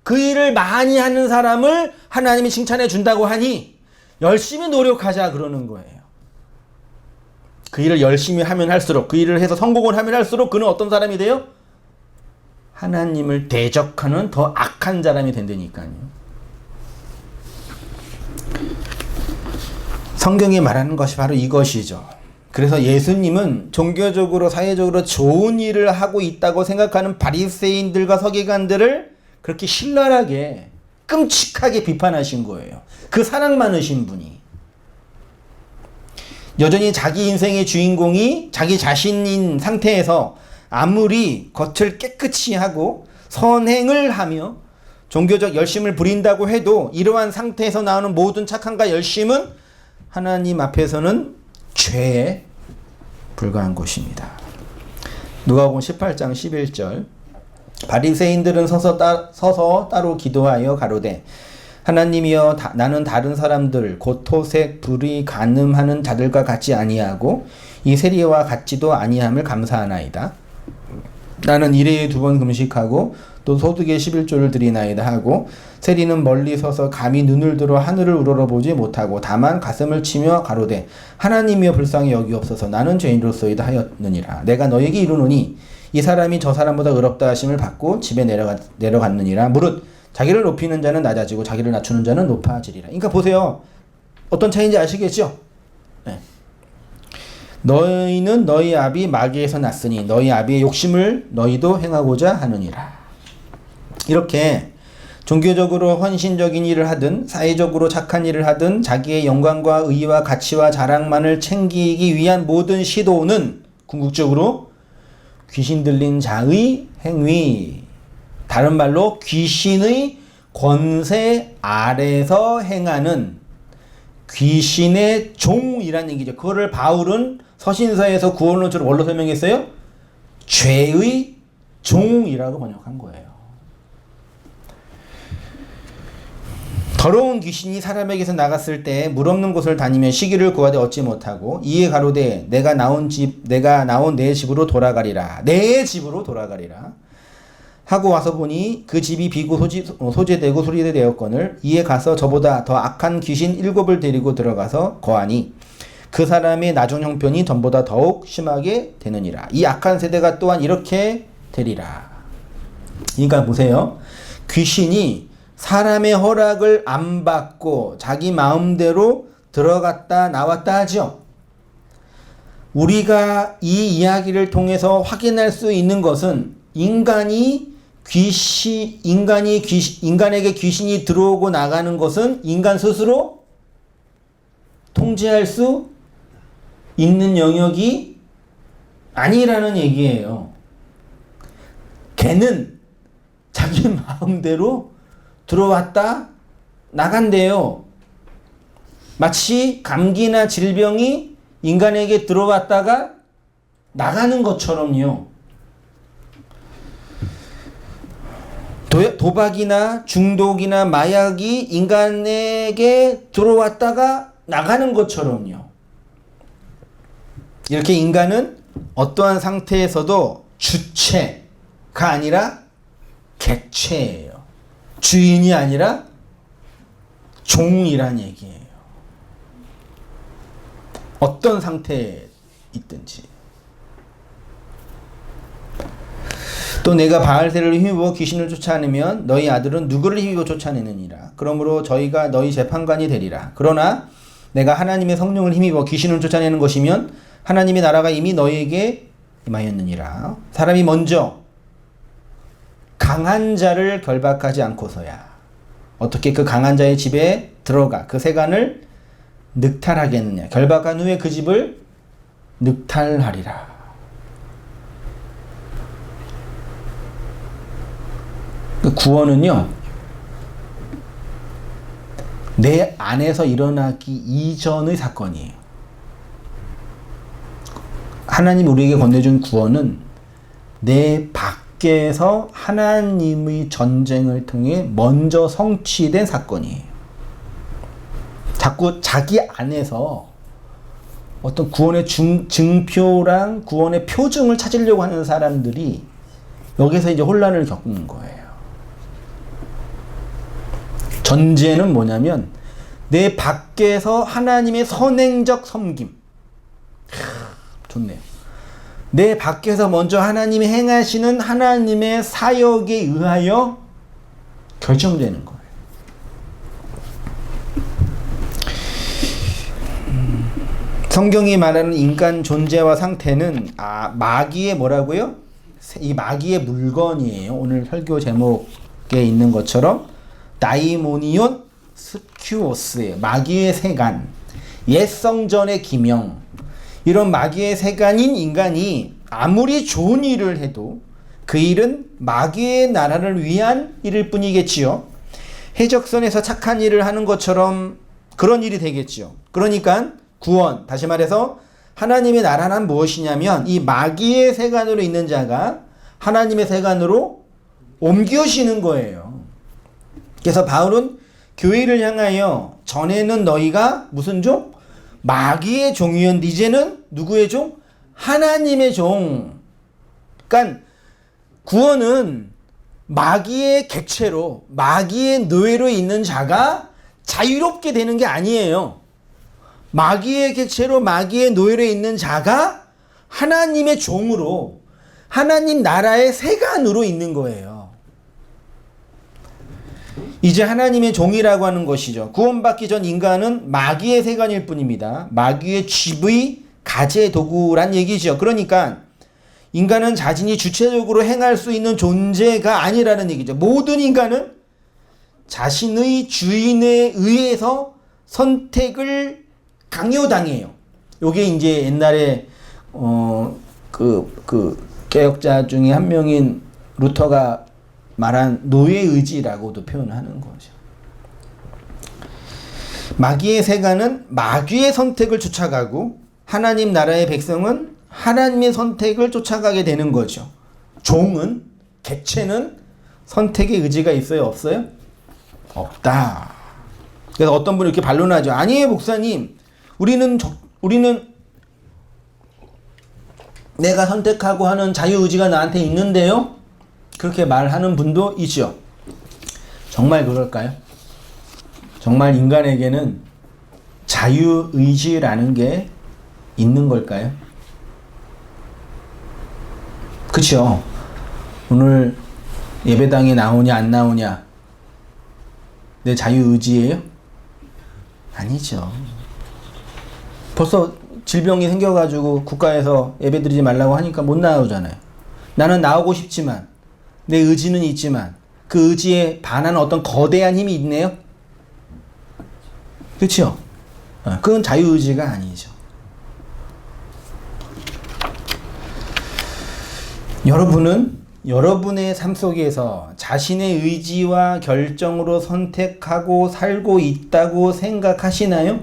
그 일을 많이 하는 사람을 하나님이 칭찬해 준다고 하니 열심히 노력하자 그러는 거예요. 그 일을 열심히 하면 할수록, 그 일을 해서 성공을 하면 할수록 그는 어떤 사람이 돼요? 하나님을 대적하는 더 악한 사람이 된다니까요. 성경이 말하는 것이 바로 이것이죠. 그래서 예수님은 종교적으로 사회적으로 좋은 일을 하고 있다고 생각하는 바리새인들과 서기관들을 그렇게 신랄하게 끔찍하게 비판하신 거예요. 그 사랑 많으신 분이. 여전히 자기 인생의 주인공이 자기 자신인 상태에서 아무리 겉을 깨끗이 하고 선행을 하며 종교적 열심을 부린다고 해도 이러한 상태에서 나오는 모든 착함과 열심은 하나님 앞에서는 죄의 불과한 것입니다. 누가복음 18장 11절 바리새인들은 서서 따로 기도하여 가로되 하나님이여 나는 다른 사람들 곧 토색 불의 간음하는 자들과 같지 아니하고 이 세리와 같지도 아니함을 감사하나이다. 나는 일회에 2번 금식하고 또 소득의 11조를 드리나이다 하고 세리는 멀리 서서 감히 눈을 들어 하늘을 우러러보지 못하고 다만 가슴을 치며 가로되 하나님이여 불쌍히 여기옵소서 나는 죄인으로소이다 하였느니라. 내가 너에게 이르노니 이 사람이 저 사람보다 의롭다 하심을 받고 집에 내려갔느니라. 무릇 자기를 높이는 자는 낮아지고 자기를 낮추는 자는 높아지리라. 그러니까 보세요. 어떤 차이인지 아시겠죠? 네. 너희는 너희 아비 마귀에서 났으니 너희 아비의 욕심을 너희도 행하고자 하느니라. 이렇게 종교적으로 헌신적인 일을 하든 사회적으로 착한 일을 하든 자기의 영광과 의와 가치와 자랑만을 챙기기 위한 모든 시도는 궁극적으로 귀신 들린 자의 행위, 다른 말로 귀신의 권세 아래서 행하는 귀신의 종이라는 얘기죠. 그거를 바울은 서신서에서 구원론처럼 뭘로 설명했어요? 죄의 종이라고 번역한 거예요. 더러운 귀신이 사람에게서 나갔을 때 물 없는 곳을 다니며 시기를 구하되 얻지 못하고 이에 가로되 내가 나온 내 집으로 돌아가리라. 내 집으로 돌아가리라. 하고 와서 보니 그 집이 비고 소재되고 수리되었거늘 이에 가서 저보다 더 악한 귀신 7을 데리고 들어가서 거하니 그 사람의 나중 형편이 전보다 더욱 심하게 되느니라. 이 악한 세대가 또한 이렇게 되리라. 그러니까 보세요. 귀신이 사람의 허락을 안 받고 자기 마음대로 들어갔다 나왔다 하죠. 우리가 이 이야기를 통해서 확인할 수 있는 것은 인간에게 귀신이 들어오고 나가는 것은 인간 스스로 통제할 수 있는 영역이 아니라는 얘기예요. 걔는 자기 마음대로 들어왔다 나간대요. 마치 감기나 질병이 인간에게 들어왔다가 나가는 것처럼요. 도박이나 중독이나 마약이 인간에게 들어왔다가 나가는 것처럼요. 이렇게 인간은 어떠한 상태에서도 주체가 아니라 객체예요. 주인이 아니라 종이란 얘기예요. 어떤 상태에 있든지. 또 내가 바알새를 힘입어 귀신을 쫓아내면 너희 아들은 누구를 힘입어 쫓아내느니라. 그러므로 저희가 너희 재판관이 되리라. 그러나 내가 하나님의 성령을 힘입어 귀신을 쫓아내는 것이면 하나님의 나라가 이미 너희에게 임하였느니라. 사람이 먼저 강한 자를 결박하지 않고서야 어떻게 그 강한 자의 집에 들어가 그 세간을 늑탈하겠느냐. 결박한 후에 그 집을 늑탈하리라. 그 구원은요, 내 안에서 일어나기 이전의 사건이에요. 하나님 우리에게 건네준 구원은 내 밖에서 하나님의 전쟁을 통해 먼저 성취된 사건이에요. 자꾸 자기 안에서 어떤 구원의 증표랑 구원의 표징을 찾으려고 하는 사람들이 여기서 이제 혼란을 겪는 거예요. 전제는 뭐냐면 내 밖에서 하나님의 선행적 섬김. 좋네요. 내 밖에서 먼저 하나님이 행하시는 하나님의 사역에 의하여 결정되는 거예요. 성경이 말하는 인간 존재와 상태는 마귀의 뭐라고요? 이 마귀의 물건이에요. 오늘 설교 제목에 있는 것처럼 다이모니온 스큐오스예요. 마귀의 세간, 옛 성전의 기명. 이런 마귀의 세간인 인간이 아무리 좋은 일을 해도 그 일은 마귀의 나라를 위한 일일 뿐이겠지요. 해적선에서 착한 일을 하는 것처럼 그런 일이 되겠지요. 그러니까 구원, 다시 말해서 하나님의 나라는 무엇이냐면 이 마귀의 세간으로 있는 자가 하나님의 세간으로 옮겨지는 거예요. 그래서 바울은 교회를 향하여 전에는 너희가 무슨 종? 마귀의 종이었는데 이제는 누구의 종? 하나님의 종. 그러니까 구원은 마귀의 객체로 마귀의 노예로 있는 자가 자유롭게 되는 게 아니에요. 마귀의 객체로 마귀의 노예로 있는 자가 하나님의 종으로 하나님 나라의 세간으로 있는 거예요. 이제 하나님의 종이라고 하는 것이죠. 구원받기 전 인간은 마귀의 세간일 뿐입니다. 마귀의 쥐의 가재 도구란 얘기죠. 그러니까 인간은 자신이 주체적으로 행할 수 있는 존재가 아니라는 얘기죠. 모든 인간은 자신의 주인에 의해서 선택을 강요당해요. 요게 이제 옛날에 개혁자 중에 한 명인 루터가 말한 노예의지라고도 표현하는 거죠. 마귀의 세간은 마귀의 선택을 쫓아가고 하나님 나라의 백성은 하나님의 선택을 쫓아가게 되는 거죠. 종은, 객체는 선택의 의지가 있어요? 없어요? 없다. 그래서 어떤 분이 이렇게 반론하죠. 아니에요, 목사님. 우리는 내가 선택하고 하는 자유의지가 나한테 있는데요? 그렇게 말하는 분도 있죠. 정말 그럴까요? 정말 인간에게는 자유의지라는 게 있는 걸까요? 그쵸? 오늘 예배당에 나오냐 안 나오냐 내 자유의지예요? 아니죠. 벌써 질병이 생겨가지고 국가에서 예배드리지 말라고 하니까 못 나오잖아요. 나는 나오고 싶지만 내 의지는 있지만 그 의지에 반하는 어떤 거대한 힘이 있네요? 그렇죠? 그건 자유의지가 아니죠. 여러분은 여러분의 삶 속에서 자신의 의지와 결정으로 선택하고 살고 있다고 생각하시나요?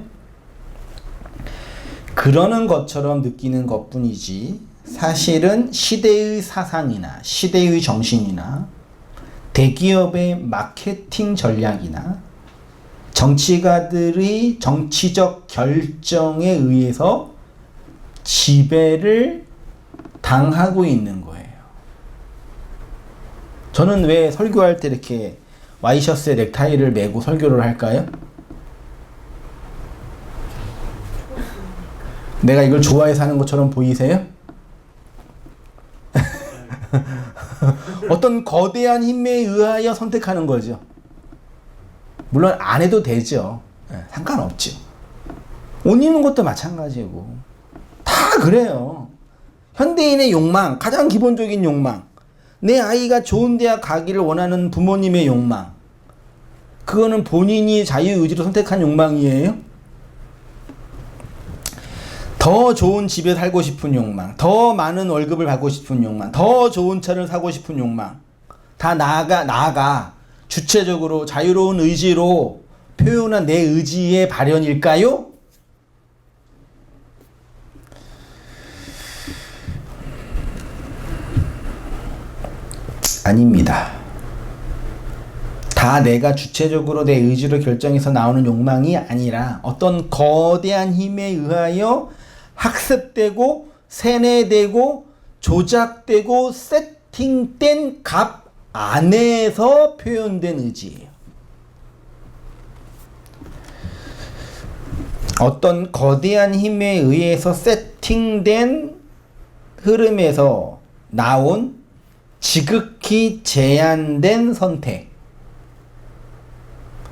그러는 것처럼 느끼는 것뿐이지 사실은 시대의 사상이나 시대의 정신이나 대기업의 마케팅 전략이나 정치가들의 정치적 결정에 의해서 지배를 당하고 있는 거예요. 저는 왜 설교할 때 이렇게 와이셔츠에 넥타이를 메고 설교를 할까요? 내가 이걸 좋아해서 하는 것처럼 보이세요? 어떤 거대한 힘에 의하여 선택하는 거죠. 물론 안 해도 되죠. 상관없죠. 옷 입는 것도 마찬가지고 다 그래요. 현대인의 욕망, 가장 기본적인 욕망, 내 아이가 좋은 대학 가기를 원하는 부모님의 욕망, 그거는 본인이 자유의지로 선택한 욕망이에요? 더 좋은 집에 살고 싶은 욕망, 더 많은 월급을 받고 싶은 욕망, 더 좋은 차를 사고 싶은 욕망, 다 나아가 주체적으로 자유로운 의지로 표현한 내 의지의 발현일까요? 아닙니다. 다 내가 주체적으로 내 의지로 결정해서 나오는 욕망이 아니라 어떤 거대한 힘에 의하여 학습되고 세뇌되고 조작되고 세팅된 값 안에서 표현된 의지예요. 어떤 거대한 힘에 의해서 세팅된 흐름에서 나온 지극히 제한된 선택.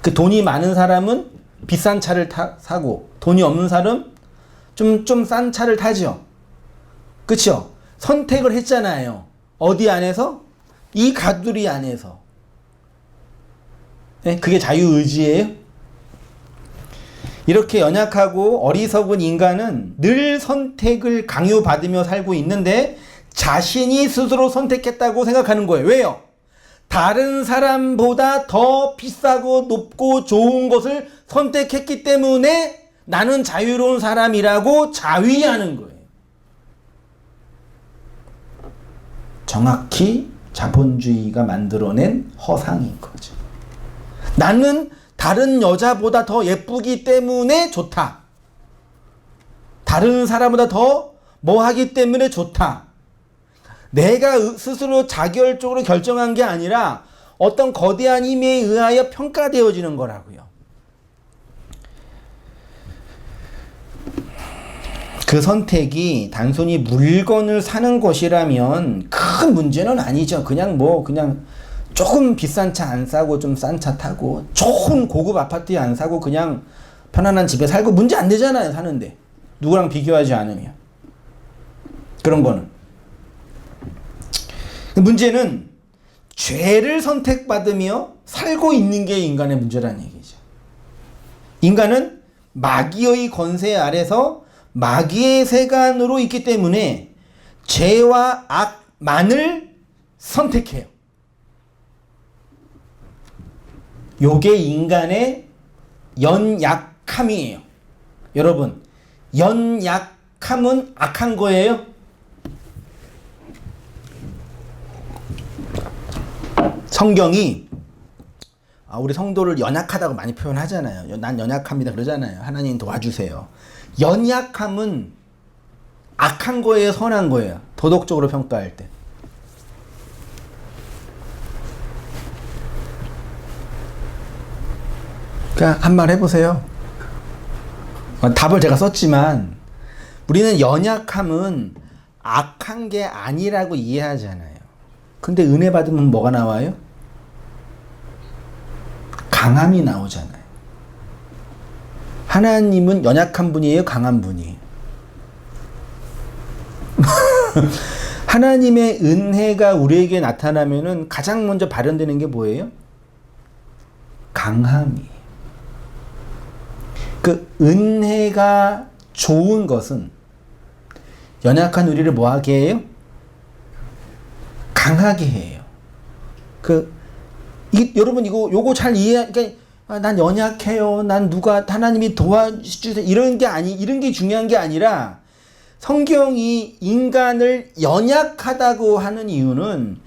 그 돈이 많은 사람은 비싼 차를 사고 돈이 없는 사람 좀 싼 차를 타죠. 그쵸? 선택을 했잖아요. 어디 안에서? 이 가두리 안에서. 네? 그게 자유의지예요? 이렇게 연약하고 어리석은 인간은 늘 선택을 강요받으며 살고 있는데 자신이 스스로 선택했다고 생각하는 거예요. 왜요? 다른 사람보다 더 비싸고 높고 좋은 것을 선택했기 때문에 나는 자유로운 사람이라고 자위하는 거예요. 정확히 자본주의가 만들어낸 허상인 거죠. 나는 다른 여자보다 더 예쁘기 때문에 좋다. 다른 사람보다 더 뭐 하기 때문에 좋다. 내가 스스로 자결적으로 결정한 게 아니라 어떤 거대한 힘에 의하여 평가되어지는 거라고요. 그 선택이 단순히 물건을 사는 것이라면 큰 문제는 아니죠. 그냥 조금 비싼 차 안 사고 좀 싼 차 타고 좋은 고급 아파트에 안 사고 그냥 편안한 집에 살고 문제 안 되잖아요. 사는데. 누구랑 비교하지 않으면. 그런 거는. 문제는 죄를 선택받으며 살고 있는 게 인간의 문제라는 얘기죠. 인간은 마귀의 권세 아래서 마귀의 세간으로 있기 때문에 죄와 악만을 선택해요. 요게 인간의 연약함이에요. 여러분, 연약함은 악한 거예요? 성경이 우리 성도를 연약하다고 많이 표현하잖아요. 난 연약합니다 그러잖아요. 하나님 도와주세요. 연약함은 악한 거예요, 선한 거예요? 도덕적으로 평가할 때. 그냥 한 말 해보세요. 답을 제가 썼지만 우리는 연약함은 악한 게 아니라고 이해하잖아요. 근데 은혜 받으면 뭐가 나와요? 강함이 나오잖아요. 하나님은 연약한 분이에요? 강한 분이에요? 하나님의 은혜가 우리에게 나타나면은 가장 먼저 발현되는 게 뭐예요? 강함이에요. 그 은혜가 좋은 것은 연약한 우리를 뭐하게 해요? 강하게 해요. 여러분 요거 잘 그러니까 난 연약해요. 난 하나님이 도와주세요. 이런 게 중요한 게 아니라 성경이 인간을 연약하다고 하는 이유는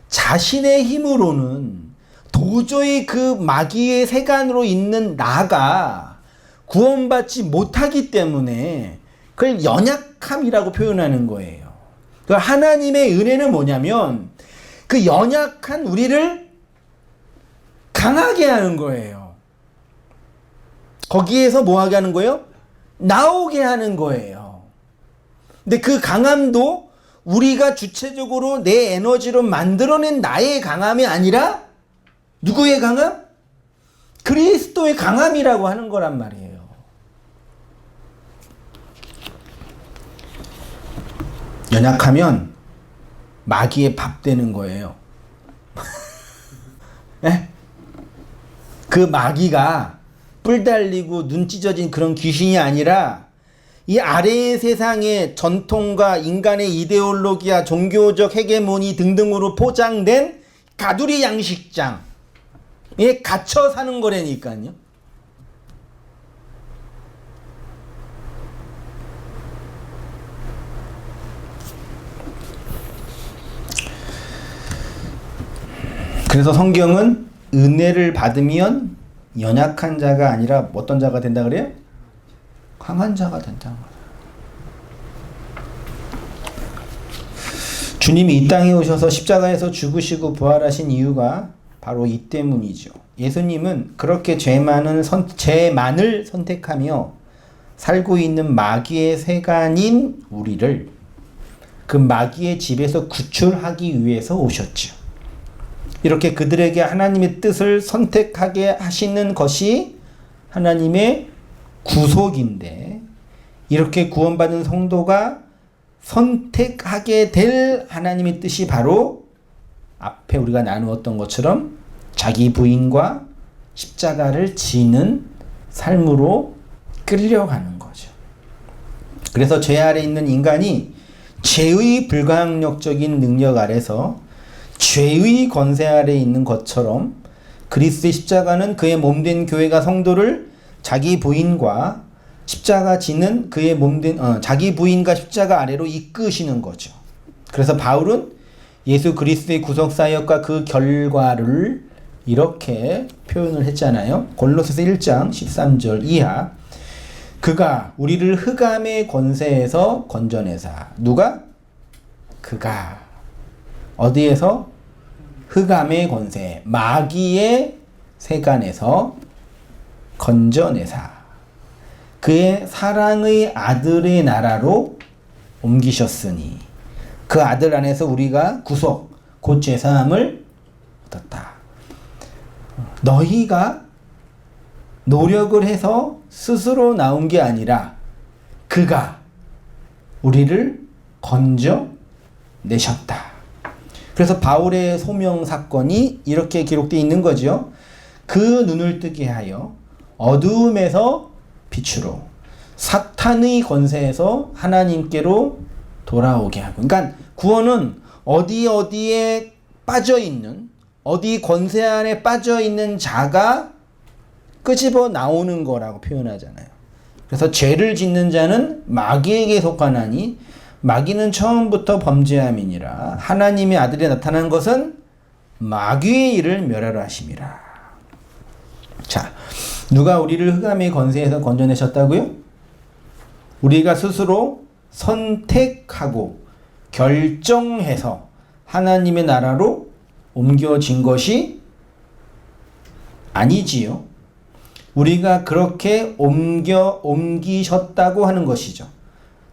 자신의 힘으로는 도저히 그 마귀의 세간으로 있는 나가 구원받지 못하기 때문에 그걸 연약함이라고 표현하는 거예요. 하나님의 은혜는 뭐냐면 그 연약한 우리를 강하게 하는 거예요. 거기에서 뭐 하게 하는 거예요? 나오게 하는 거예요. 근데 그 강함도 우리가 주체적으로 내 에너지로 만들어낸 나의 강함이 아니라 누구의 강함? 그리스도의 강함이라고 하는 거란 말이에요. 연약하면 마귀의 밥 되는 거예요. 네? 그 마귀가 뿔 달리고 눈 찢어진 그런 귀신이 아니라 이 아래의 세상의 전통과 인간의 이데올로기와 종교적 헤게모니 등등으로 포장된 가두리 양식장에 갇혀 사는 거라니까요. 그래서 성경은 은혜를 받으면 연약한 자가 아니라 어떤 자가 된다 그래요? 강한 자가 된다는 거예요. 주님이 이 땅에 오셔서 십자가에서 죽으시고 부활하신 이유가 바로 이 때문이죠. 예수님은 그렇게 죄만을 선택하며 살고 있는 마귀의 세간인 우리를 그 마귀의 집에서 구출하기 위해서 오셨죠. 이렇게 그들에게 하나님의 뜻을 선택하게 하시는 것이 하나님의 구속인데, 이렇게 구원받은 성도가 선택하게 될 하나님의 뜻이 바로 앞에 우리가 나누었던 것처럼 자기 부인과 십자가를 지는 삶으로 끌려가는 거죠. 그래서 죄 아래 있는 인간이 죄의 불가항력적인 능력 아래서 죄의 권세 아래 있는 것처럼 그리스도의 십자가는 그의 몸된 교회가 성도를 자기 부인과 십자가 지는 그의 몸된 자기 부인과 십자가 아래로 이끄시는 거죠. 그래서 바울은 예수 그리스도의 구속 사역과 그 결과를 이렇게 표현을 했잖아요. 골로새서 1장 13절 이하. 그가 우리를 흑암의 권세에서 건져내사. 누가? 그가. 어디에서? 흑암의 권세, 마귀의 세간에서 건져내사. 그의 사랑의 아들의 나라로 옮기셨으니 그 아들 안에서 우리가 구속, 곧 제사함을 얻었다. 너희가 노력을 해서 스스로 나온 게 아니라 그가 우리를 건져내셨다. 그래서 바울의 소명 사건이 이렇게 기록되어 있는 거죠. 그 눈을 뜨게 하여 어두움에서 빛으로, 사탄의 권세에서 하나님께로 돌아오게 하고. 그러니까 구원은 어디에 빠져있는, 어디 권세 안에 빠져있는 자가 끄집어 나오는 거라고 표현하잖아요. 그래서 죄를 짓는 자는 마귀에게 속하나니 마귀는 처음부터 범죄함이니라. 하나님의 아들이 나타난 것은 마귀의 일을 멸하려 하심이라. 자, 누가 우리를 흑암의 권세에서 건져내셨다고요? 우리가 스스로 선택하고 결정해서 하나님의 나라로 옮겨진 것이 아니지요. 우리가 그렇게 옮기셨다고 하는 것이죠.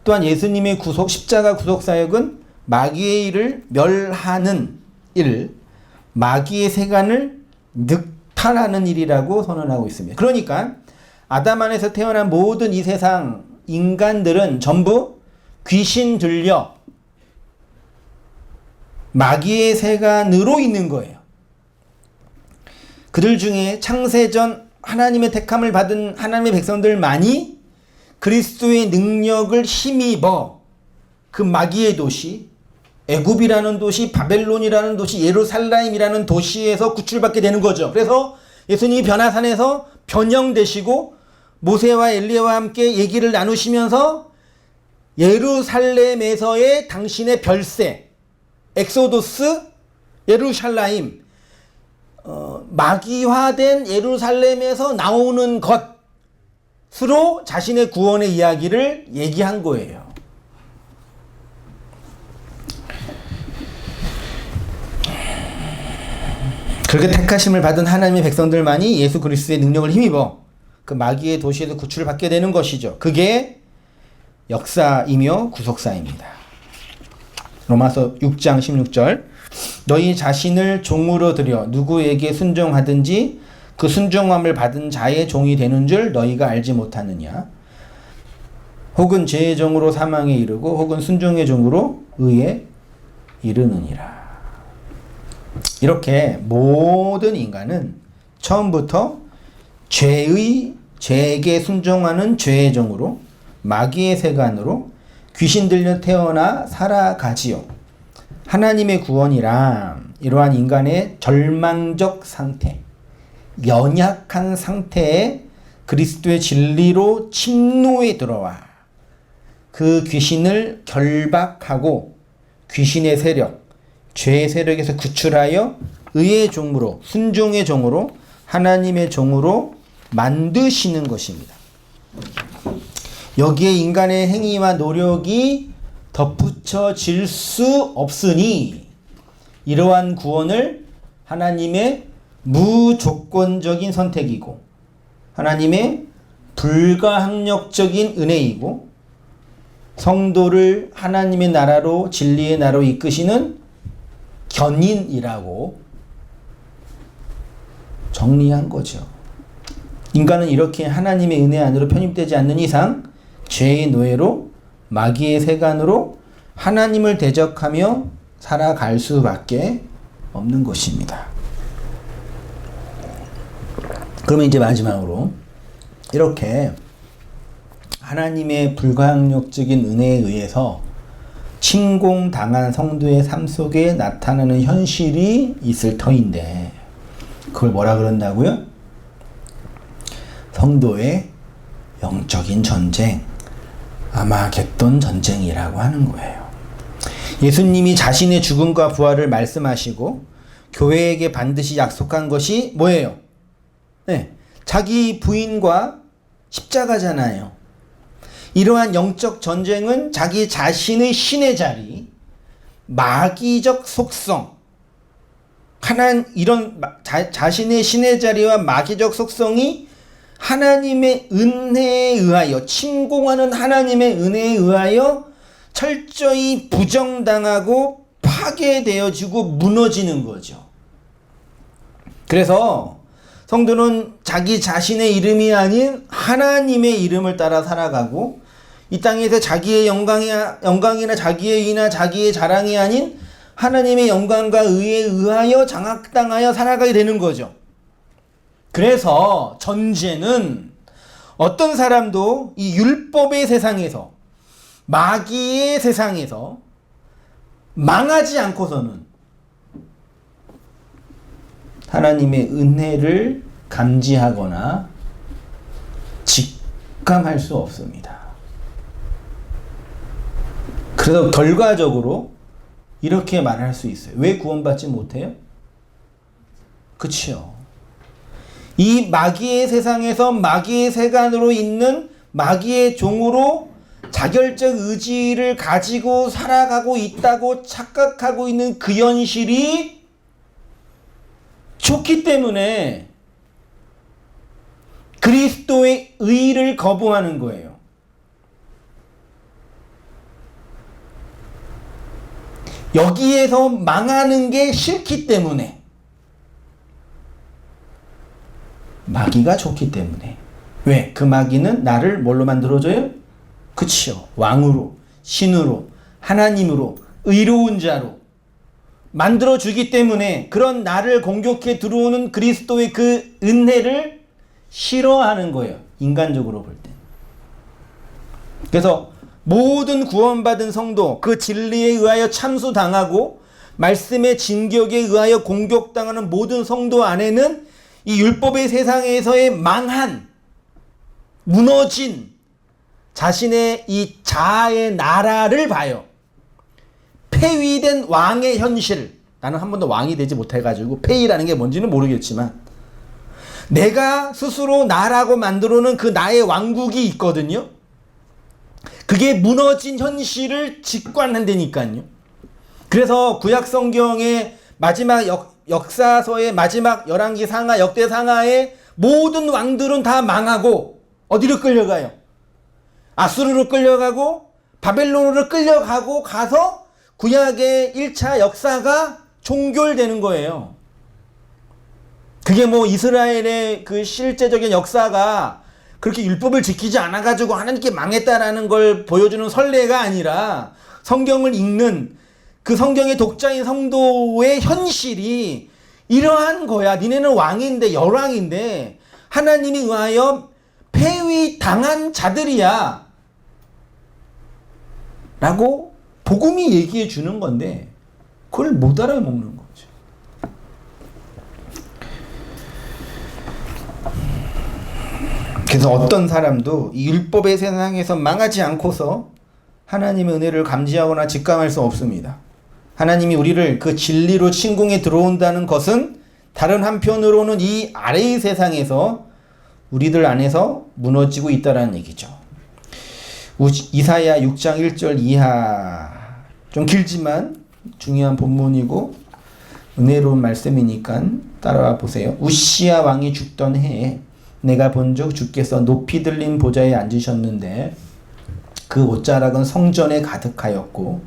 또한 예수님의 십자가 구속 사역은 마귀의 일을 멸하는 일, 마귀의 세간을 늑탈하는 일이라고 선언하고 있습니다. 그러니까 아담 안에서 태어난 모든 이 세상 인간들은 전부 귀신 들려 마귀의 세간으로 있는 거예요. 그들 중에 창세전 하나님의 택함을 받은 하나님의 백성들만이 그리스도의 능력을 힘입어 그 마귀의 도시, 애굽이라는 도시, 바벨론이라는 도시, 예루살렘이라는 도시에서 구출받게 되는 거죠. 그래서 예수님이 변화산에서 변형되시고 모세와 엘리야와 함께 얘기를 나누시면서 예루살렘에서의 당신의 별세, 엑소도스, 예루살렘, 마귀화된 예루살렘에서 나오는 것으로 자신의 구원의 이야기를 얘기한 거예요. 그렇게 택하심을 받은 하나님의 백성들만이 예수 그리스도의 능력을 힘입어 그 마귀의 도시에서 구출을 받게 되는 것이죠. 그게 역사이며 구속사입니다. 로마서 6장 16절. 너희 자신을 종으로 들여 누구에게 순종하든지 그 순종함을 받은 자의 종이 되는 줄 너희가 알지 못하느냐. 혹은 죄의 종으로 사망에 이르고 혹은 순종의 종으로 의에 이르느니라. 이렇게 모든 인간은 처음부터 죄에게 순종하는 죄의 종으로 마귀의 세간으로 귀신 들려 태어나 살아가지요. 하나님의 구원이란 이러한 인간의 절망적 상태, 연약한 상태에 그리스도의 진리로 침노에 들어와 그 귀신을 결박하고 귀신의 세력, 죄의 세력에서 구출하여 의의 종으로, 순종의 종으로, 하나님의 종으로 만드시는 것입니다. 여기에 인간의 행위와 노력이 덧붙여질 수 없으니 이러한 구원을 하나님의 무조건적인 선택이고 하나님의 불가항력적인 은혜이고 성도를 하나님의 나라로 진리의 나라로 이끄시는 견인이라고 정리한 거죠. 인간은 이렇게 하나님의 은혜 안으로 편입되지 않는 이상 죄의 노예로 마귀의 세간으로 하나님을 대적하며 살아갈 수밖에 없는 것입니다. 그러면 이제 마지막으로 이렇게 하나님의 불가항력적인 은혜에 의해서 침공당한 성도의 삶 속에 나타나는 현실이 있을 터인데 그걸 뭐라 그런다고요? 성도의 영적인 전쟁, 아마겟돈 전쟁이라고 하는 거예요. 예수님이 자신의 죽음과 부활을 말씀하시고 교회에게 반드시 약속한 것이 뭐예요? 네, 자기 부인과 십자가잖아요. 이러한 영적 전쟁은 자기 자신의 신의 자리, 마귀적 속성, 이런 자신의 신의 자리와 마귀적 속성이 하나님의 은혜에 의하여, 침공하는 하나님의 은혜에 의하여 철저히 부정당하고 파괴되어지고 무너지는 거죠. 그래서 성도는 자기 자신의 이름이 아닌 하나님의 이름을 따라 살아가고, 이 땅에서 자기의 영광이나 자기의 의나 자기의 자랑이 아닌 하나님의 영광과 의에 의하여 장악당하여 살아가게 되는 거죠. 그래서 전쟁은 어떤 사람도 이 율법의 세상에서, 마귀의 세상에서 망하지 않고서는 하나님의 은혜를 감지하거나 직감할 수 없습니다. 그래서 결과적으로 이렇게 말할 수 있어요. 왜 구원받지 못해요? 그치요. 이 마귀의 세상에서 마귀의 세간으로 있는 마귀의 종으로 자결적 의지를 가지고 살아가고 있다고 착각하고 있는 그 현실이 좋기 때문에 그리스도의 의를 거부하는 거예요. 여기에서 망하는 게 싫기 때문에, 마귀가 좋기 때문에. 왜? 그 마귀는 나를 뭘로 만들어줘요? 그치요. 왕으로, 신으로, 하나님으로, 의로운 자로 만들어주기 때문에 그런 나를 공격해 들어오는 그리스도의 그 은혜를 싫어하는 거예요. 인간적으로 볼 때. 그래서 모든 구원받은 성도, 그 진리에 의하여 참수당하고 말씀의 진격에 의하여 공격당하는 모든 성도 안에는 이 율법의 세상에서의 망한, 무너진 자신의 이 자아의 나라를 봐요. 폐위된 왕의 현실. 나는 한 번도 왕이 되지 못해가지고 폐위라는 게 뭔지는 모르겠지만, 내가 스스로 나라고 만들어놓은 그 나의 왕국이 있거든요. 그게 무너진 현실을 직관한다니까요. 그래서 구약 성경의 마지막 역사서의 마지막 열왕기 상하, 역대 상하의 모든 왕들은 다 망하고 어디로 끌려가요? 아수르로 끌려가고 바벨론으로 끌려가고 가서 구약의 1차 역사가 종결되는 거예요. 그게 뭐 이스라엘의 그 실제적인 역사가 그렇게 율법을 지키지 않아가지고 하나님께 망했다라는 걸 보여주는 선례가 아니라, 성경을 읽는 그 성경의 독자인 성도의 현실이 이러한 거야. 니네는 왕인데, 열왕인데 하나님이 의하여 폐위당한 자들이야 라고 복음이 얘기해 주는 건데, 그걸 못 알아먹는 거죠. 그래서 어떤 사람도 이 율법의 세상에서 망하지 않고서 하나님의 은혜를 감지하거나 직감할 수 없습니다. 하나님이 우리를 그 진리로 침공에 들어온다는 것은 다른 한편으로는 이 아래의 세상에서 우리들 안에서 무너지고 있다는 얘기죠. 이사야 6장 1절 이하, 좀 길지만 중요한 본문이고 은혜로운 말씀이니까 따라와 보세요. 우시야 왕이 죽던 해에 내가 본즉 주께서 높이 들린 보좌에 앉으셨는데 그 옷자락은 성전에 가득하였고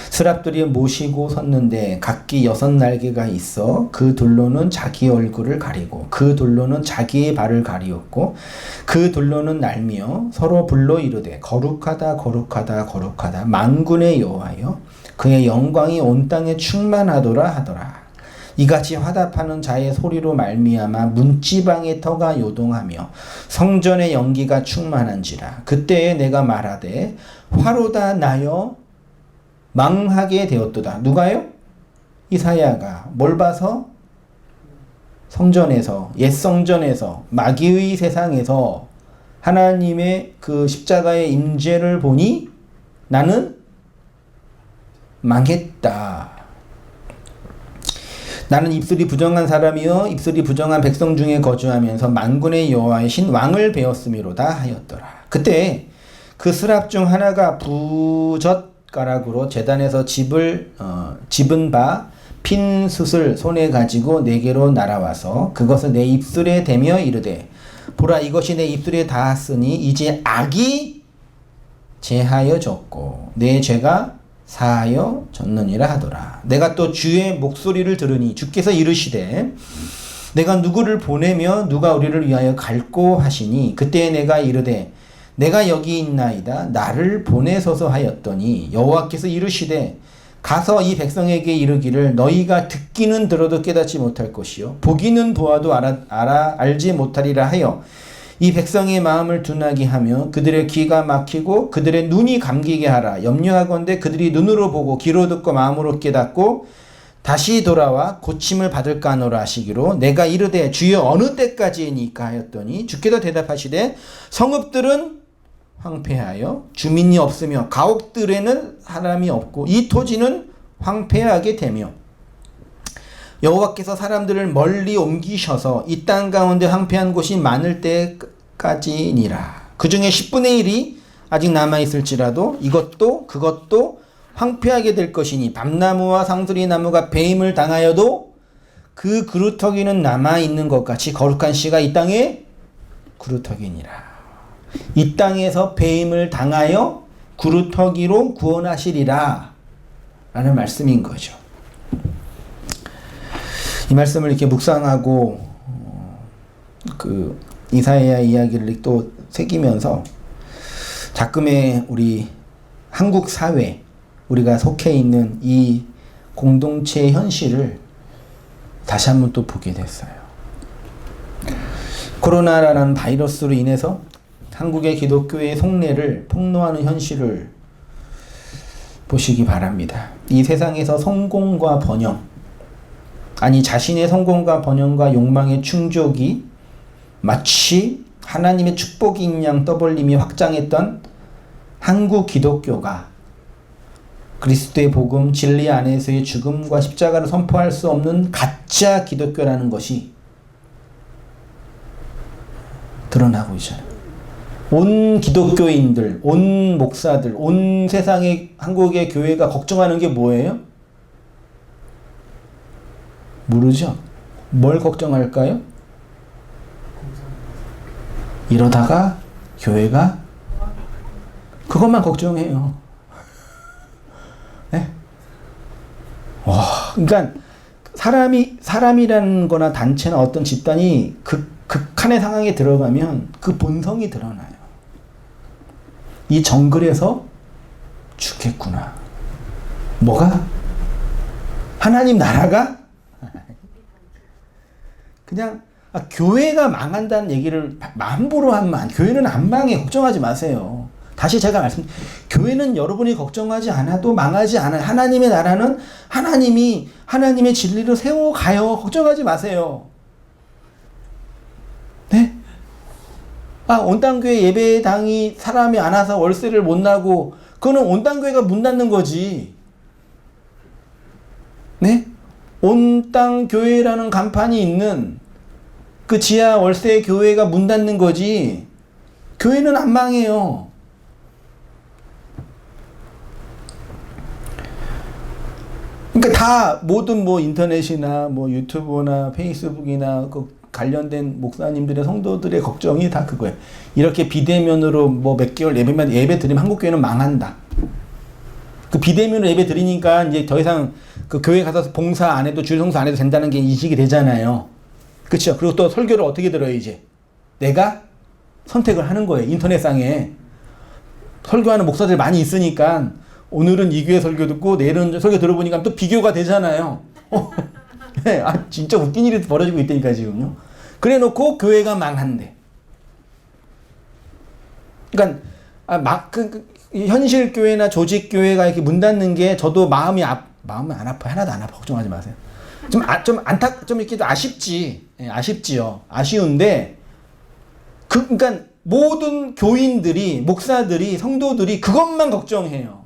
스랍들이 모시고 섰는데 각기 6날개가 있어 그 둘로는 자기 얼굴을 가리고 그 둘로는 자기의 발을 가리었고 그 둘로는 날며 서로 불러 이르되 거룩하다 거룩하다 거룩하다 만군의 여호와여 그의 영광이 온 땅에 충만하더라 하더라. 이같이 화답하는 자의 소리로 말미암아 문지방의 터가 요동하며 성전의 연기가 충만한지라. 그때에 내가 말하되 화로다 나여 망하게 되었도다. 누가요? 이사야가 뭘 봐서? 성전에서, 옛 성전에서, 마귀의 세상에서 하나님의 그 십자가의 임재를 보니 나는 망했다. 나는 입술이 부정한 사람이여 입술이 부정한 백성 중에 거주하면서 만군의 여호와의 신 왕을 배웠음이로다 하였더라. 그때 그 스랍 중 하나가 부젓가락으로 제단에서 집은 바 핀 숯을 손에 가지고 내게로 날아와서 그것을 내 입술에 대며 이르되 보라 이것이 내 입술에 닿았으니 이제 악이 제하여졌고 내 죄가 사하여졌느니라 하더라. 내가 또 주의 목소리를 들으니 주께서 이르시되 내가 누구를 보내며 누가 우리를 위하여 갈꼬 하시니 그때 내가 이르되 내가 여기 있나이다 나를 보내소서 하였더니 여호와께서 이르시되 가서 이 백성에게 이르기를 너희가 듣기는 들어도 깨닫지 못할 것이요 보기는 보아도 알지 못하리라 하여 이 백성의 마음을 둔하게 하며 그들의 귀가 막히고 그들의 눈이 감기게 하라. 염려하건대 그들이 눈으로 보고 귀로 듣고 마음으로 깨닫고 다시 돌아와 고침을 받을까 하노라 하시기로 내가 이르되 주여 어느 때까지이니까 하였더니 주께서 대답하시되 성읍들은 황폐하여 주민이 없으며 가옥들에는 사람이 없고 이 토지는 황폐하게 되며 여호와께서 사람들을 멀리 옮기셔서 이 땅 가운데 황폐한 곳이 많을 때까지니라. 그 중에 10분의 1이 아직 남아있을지라도 이것도 그것도 황폐하게 될 것이니 밤나무와 상수리 나무가 배임을 당하여도 그 그루터기는 남아있는 것 같이 거룩한 씨가 이 땅에 그루터기니라. 이 땅에서 배임을 당하여 그루터기로 구원하시리라 라는 말씀인 거죠. 이 말씀을 이렇게 묵상하고 그 이사야 이야기를 또 새기면서 자금의 우리 한국 사회 우리가 속해 있는 이 공동체의 현실을 다시 한번 또 보게 됐어요. 코로나라는 바이러스로 인해서 한국의 기독교의 속내를 폭로하는 현실을 보시기 바랍니다. 이 세상에서 성공과 번영 아니 자신의 성공과 번영과 욕망의 충족이 마치 하나님의 축복인 양 떠벌림이 확장했던 한국 기독교가 그리스도의 복음 진리 안에서의 죽음과 십자가를 선포할 수 없는 가짜 기독교라는 것이 드러나고 있잖아요. 온 기독교인들, 온 목사들, 온 세상의 한국의 교회가 걱정하는 게 뭐예요? 모르죠? 뭘 걱정할까요? 이러다가 교회가 그것만 걱정해요. 네? 와, 그러니까 사람이라는 거나 단체나 어떤 집단이 극한의 상황에 들어가면 그 본성이 드러나요. 이 정글에서 죽겠구나. 뭐가? 하나님 나라가? 그냥 교회가 망한다는 얘기를 함부로 하면 교회는 안 망해. 걱정하지 마세요. 다시 제가 교회는 여러분이 걱정하지 않아도 망하지 않아요. 하나님의 나라는 하나님이 하나님의 진리를 세워가요. 걱정하지 마세요. 네? 온땅교회 예배당이 사람이 안 와서 월세를 못 나고 그거는 온땅교회가 문 닫는 거지. 네? 온땅교회라는 간판이 있는 그 지하 월세 교회가 문 닫는 거지. 교회는 안 망해요. 그러니까 다 모든 인터넷이나 유튜브나 페이스북이나 그 관련된 목사님들의 성도들의 걱정이 다 그거예요. 이렇게 비대면으로 몇 개월 예배 드리면 한국 교회는 망한다. 그 비대면으로 예배 드리니까 이제 더 이상 그 교회 가서 봉사 안 해도 주일 성수 안 해도 된다는 게 인식이 되잖아요. 그렇죠? 그리고 또 설교를 어떻게 들어요, 이제? 내가 선택을 하는 거예요. 인터넷상에 설교하는 목사들 많이 있으니까 오늘은 이 교회 설교 듣고 내일은 설교 들어보니까 또 비교가 되잖아요. 네, 진짜 웃긴 일이 벌어지고 있다니까 지금요. 그래 놓고 교회가 망한대. 그러니까 현실 교회나 조직 교회가 이렇게 문 닫는 게 저도 마음은 안 아파요. 하나도 안 아파. 걱정하지 마세요. 좀 이렇게 아쉽지. 예, 아쉽지요. 아쉬운데 그러니까 모든 교인들이 목사들이 성도들이 그것만 걱정해요.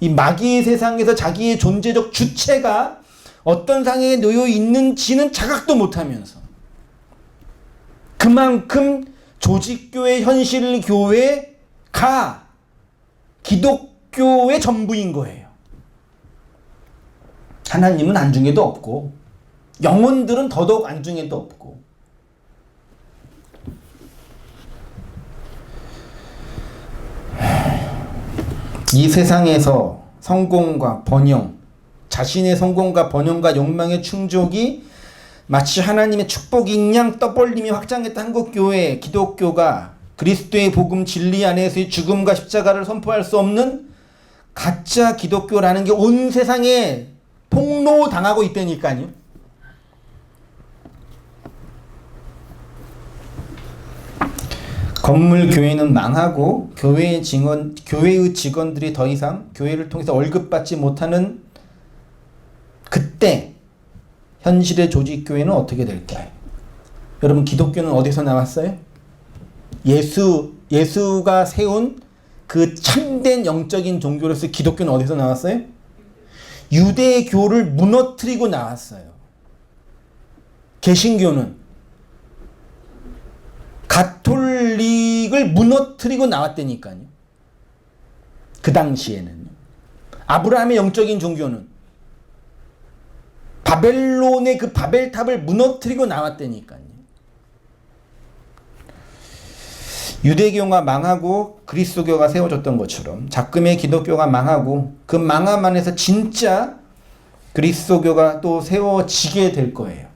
이 마귀의 세상에서 자기의 존재적 주체가 어떤 상황에 놓여 있는지는 자각도 못하면서 그만큼 조직교회, 현실교회가 기독교의 전부인 거예요. 하나님은 안중에도 없고 영혼들은 더더욱 안중에도 없고 이 세상에서 성공과 번영, 자신의 성공과 번영과 욕망의 충족이 마치 하나님의 축복인 양 떠벌림이 확장했던 한국교회, 기독교가 그리스도의 복음 진리 안에서의 죽음과 십자가를 선포할 수 없는 가짜 기독교라는 게 온 세상에 폭로당하고 있다니까요. 건물 교회는 망하고 교회의 직원들이 더 이상 교회를 통해서 월급 받지 못하는 그때 현실의 조직교회는 어떻게 될까요? 여러분, 기독교는 어디서 나왔어요? 예수가 세운 그 참된 영적인 종교로서 기독교는 어디서 나왔어요? 유대교를 무너뜨리고 나왔어요. 개신교는 가톨릭을 무너뜨리고 나왔다니까요. 그 당시에는. 아브라함의 영적인 종교는 바벨론의 그 바벨탑을 무너뜨리고 나왔다니까요. 유대교가 망하고 그리스도교가 세워졌던 것처럼 작금의 기독교가 망하고 그 망함 안에서 진짜 그리스도교가 또 세워지게 될 거예요.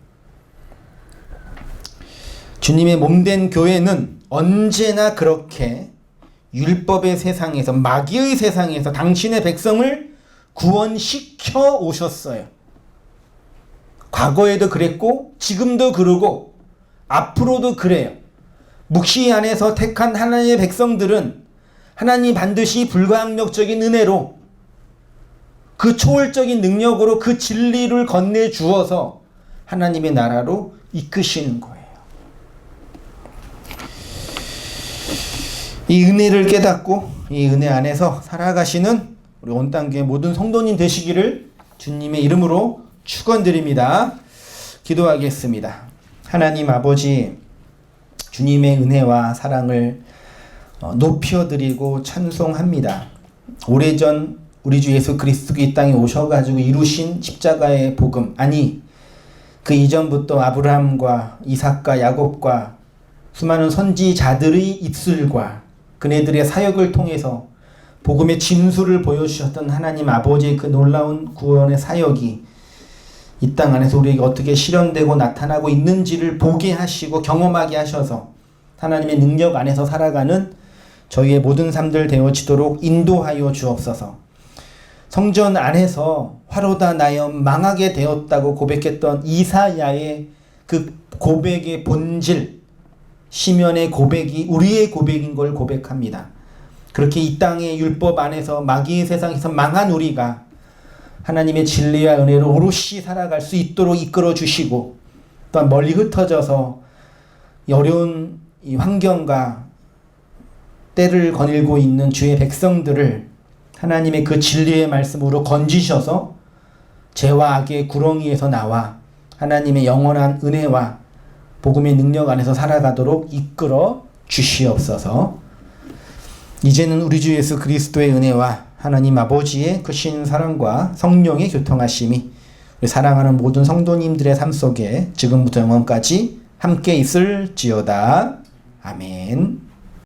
주님의 몸된 교회는 언제나 그렇게 율법의 세상에서, 마귀의 세상에서 당신의 백성을 구원시켜 오셨어요. 과거에도 그랬고 지금도 그러고 앞으로도 그래요. 묵시 안에서 택한 하나님의 백성들은 하나님이 반드시 불가항력적인 은혜로 그 초월적인 능력으로 그 진리를 건네주어서 하나님의 나라로 이끄시는 거예요. 이 은혜를 깨닫고 이 은혜 안에서 살아가시는 우리 온땅교회 모든 성도님 되시기를 주님의 이름으로 축원드립니다. 기도하겠습니다. 하나님 아버지, 주님의 은혜와 사랑을 높여드리고 찬송합니다. 오래전 우리 주 예수 그리스도가 이 땅에 오셔가지고 이루신 십자가의 복음, 아니 그 이전부터 아브라함과 이삭과 야곱과 수많은 선지자들의 입술과 그네들의 사역을 통해서 복음의 진수를 보여주셨던 하나님 아버지의 그 놀라운 구원의 사역이 이 땅 안에서 우리에게 어떻게 실현되고 나타나고 있는지를 보게 하시고 경험하게 하셔서 하나님의 능력 안에서 살아가는 저희의 모든 삶들 되어지도록 인도하여 주옵소서. 성전 안에서 화로다 나여 망하게 되었다고 고백했던 이사야의 그 고백의 본질, 시면의 고백이 우리의 고백인 걸 고백합니다. 그렇게 이 땅의 율법 안에서 마귀의 세상에서 망한 우리가 하나님의 진리와 은혜로 오롯이 살아갈 수 있도록 이끌어 주시고, 또한 멀리 흩어져서 어려운 이 환경과 때를 거닐고 있는 주의 백성들을 하나님의 그 진리의 말씀으로 건지셔서 죄와 악의 구렁이에서 나와 하나님의 영원한 은혜와 복음의 능력 안에서 살아가도록 이끌어 주시옵소서. 이제는 우리 주 예수 그리스도의 은혜와 하나님 아버지의 크신 사랑과 성령의 교통하심이 우리 사랑하는 모든 성도님들의 삶 속에 지금부터 영원까지 함께 있을지어다. 아멘.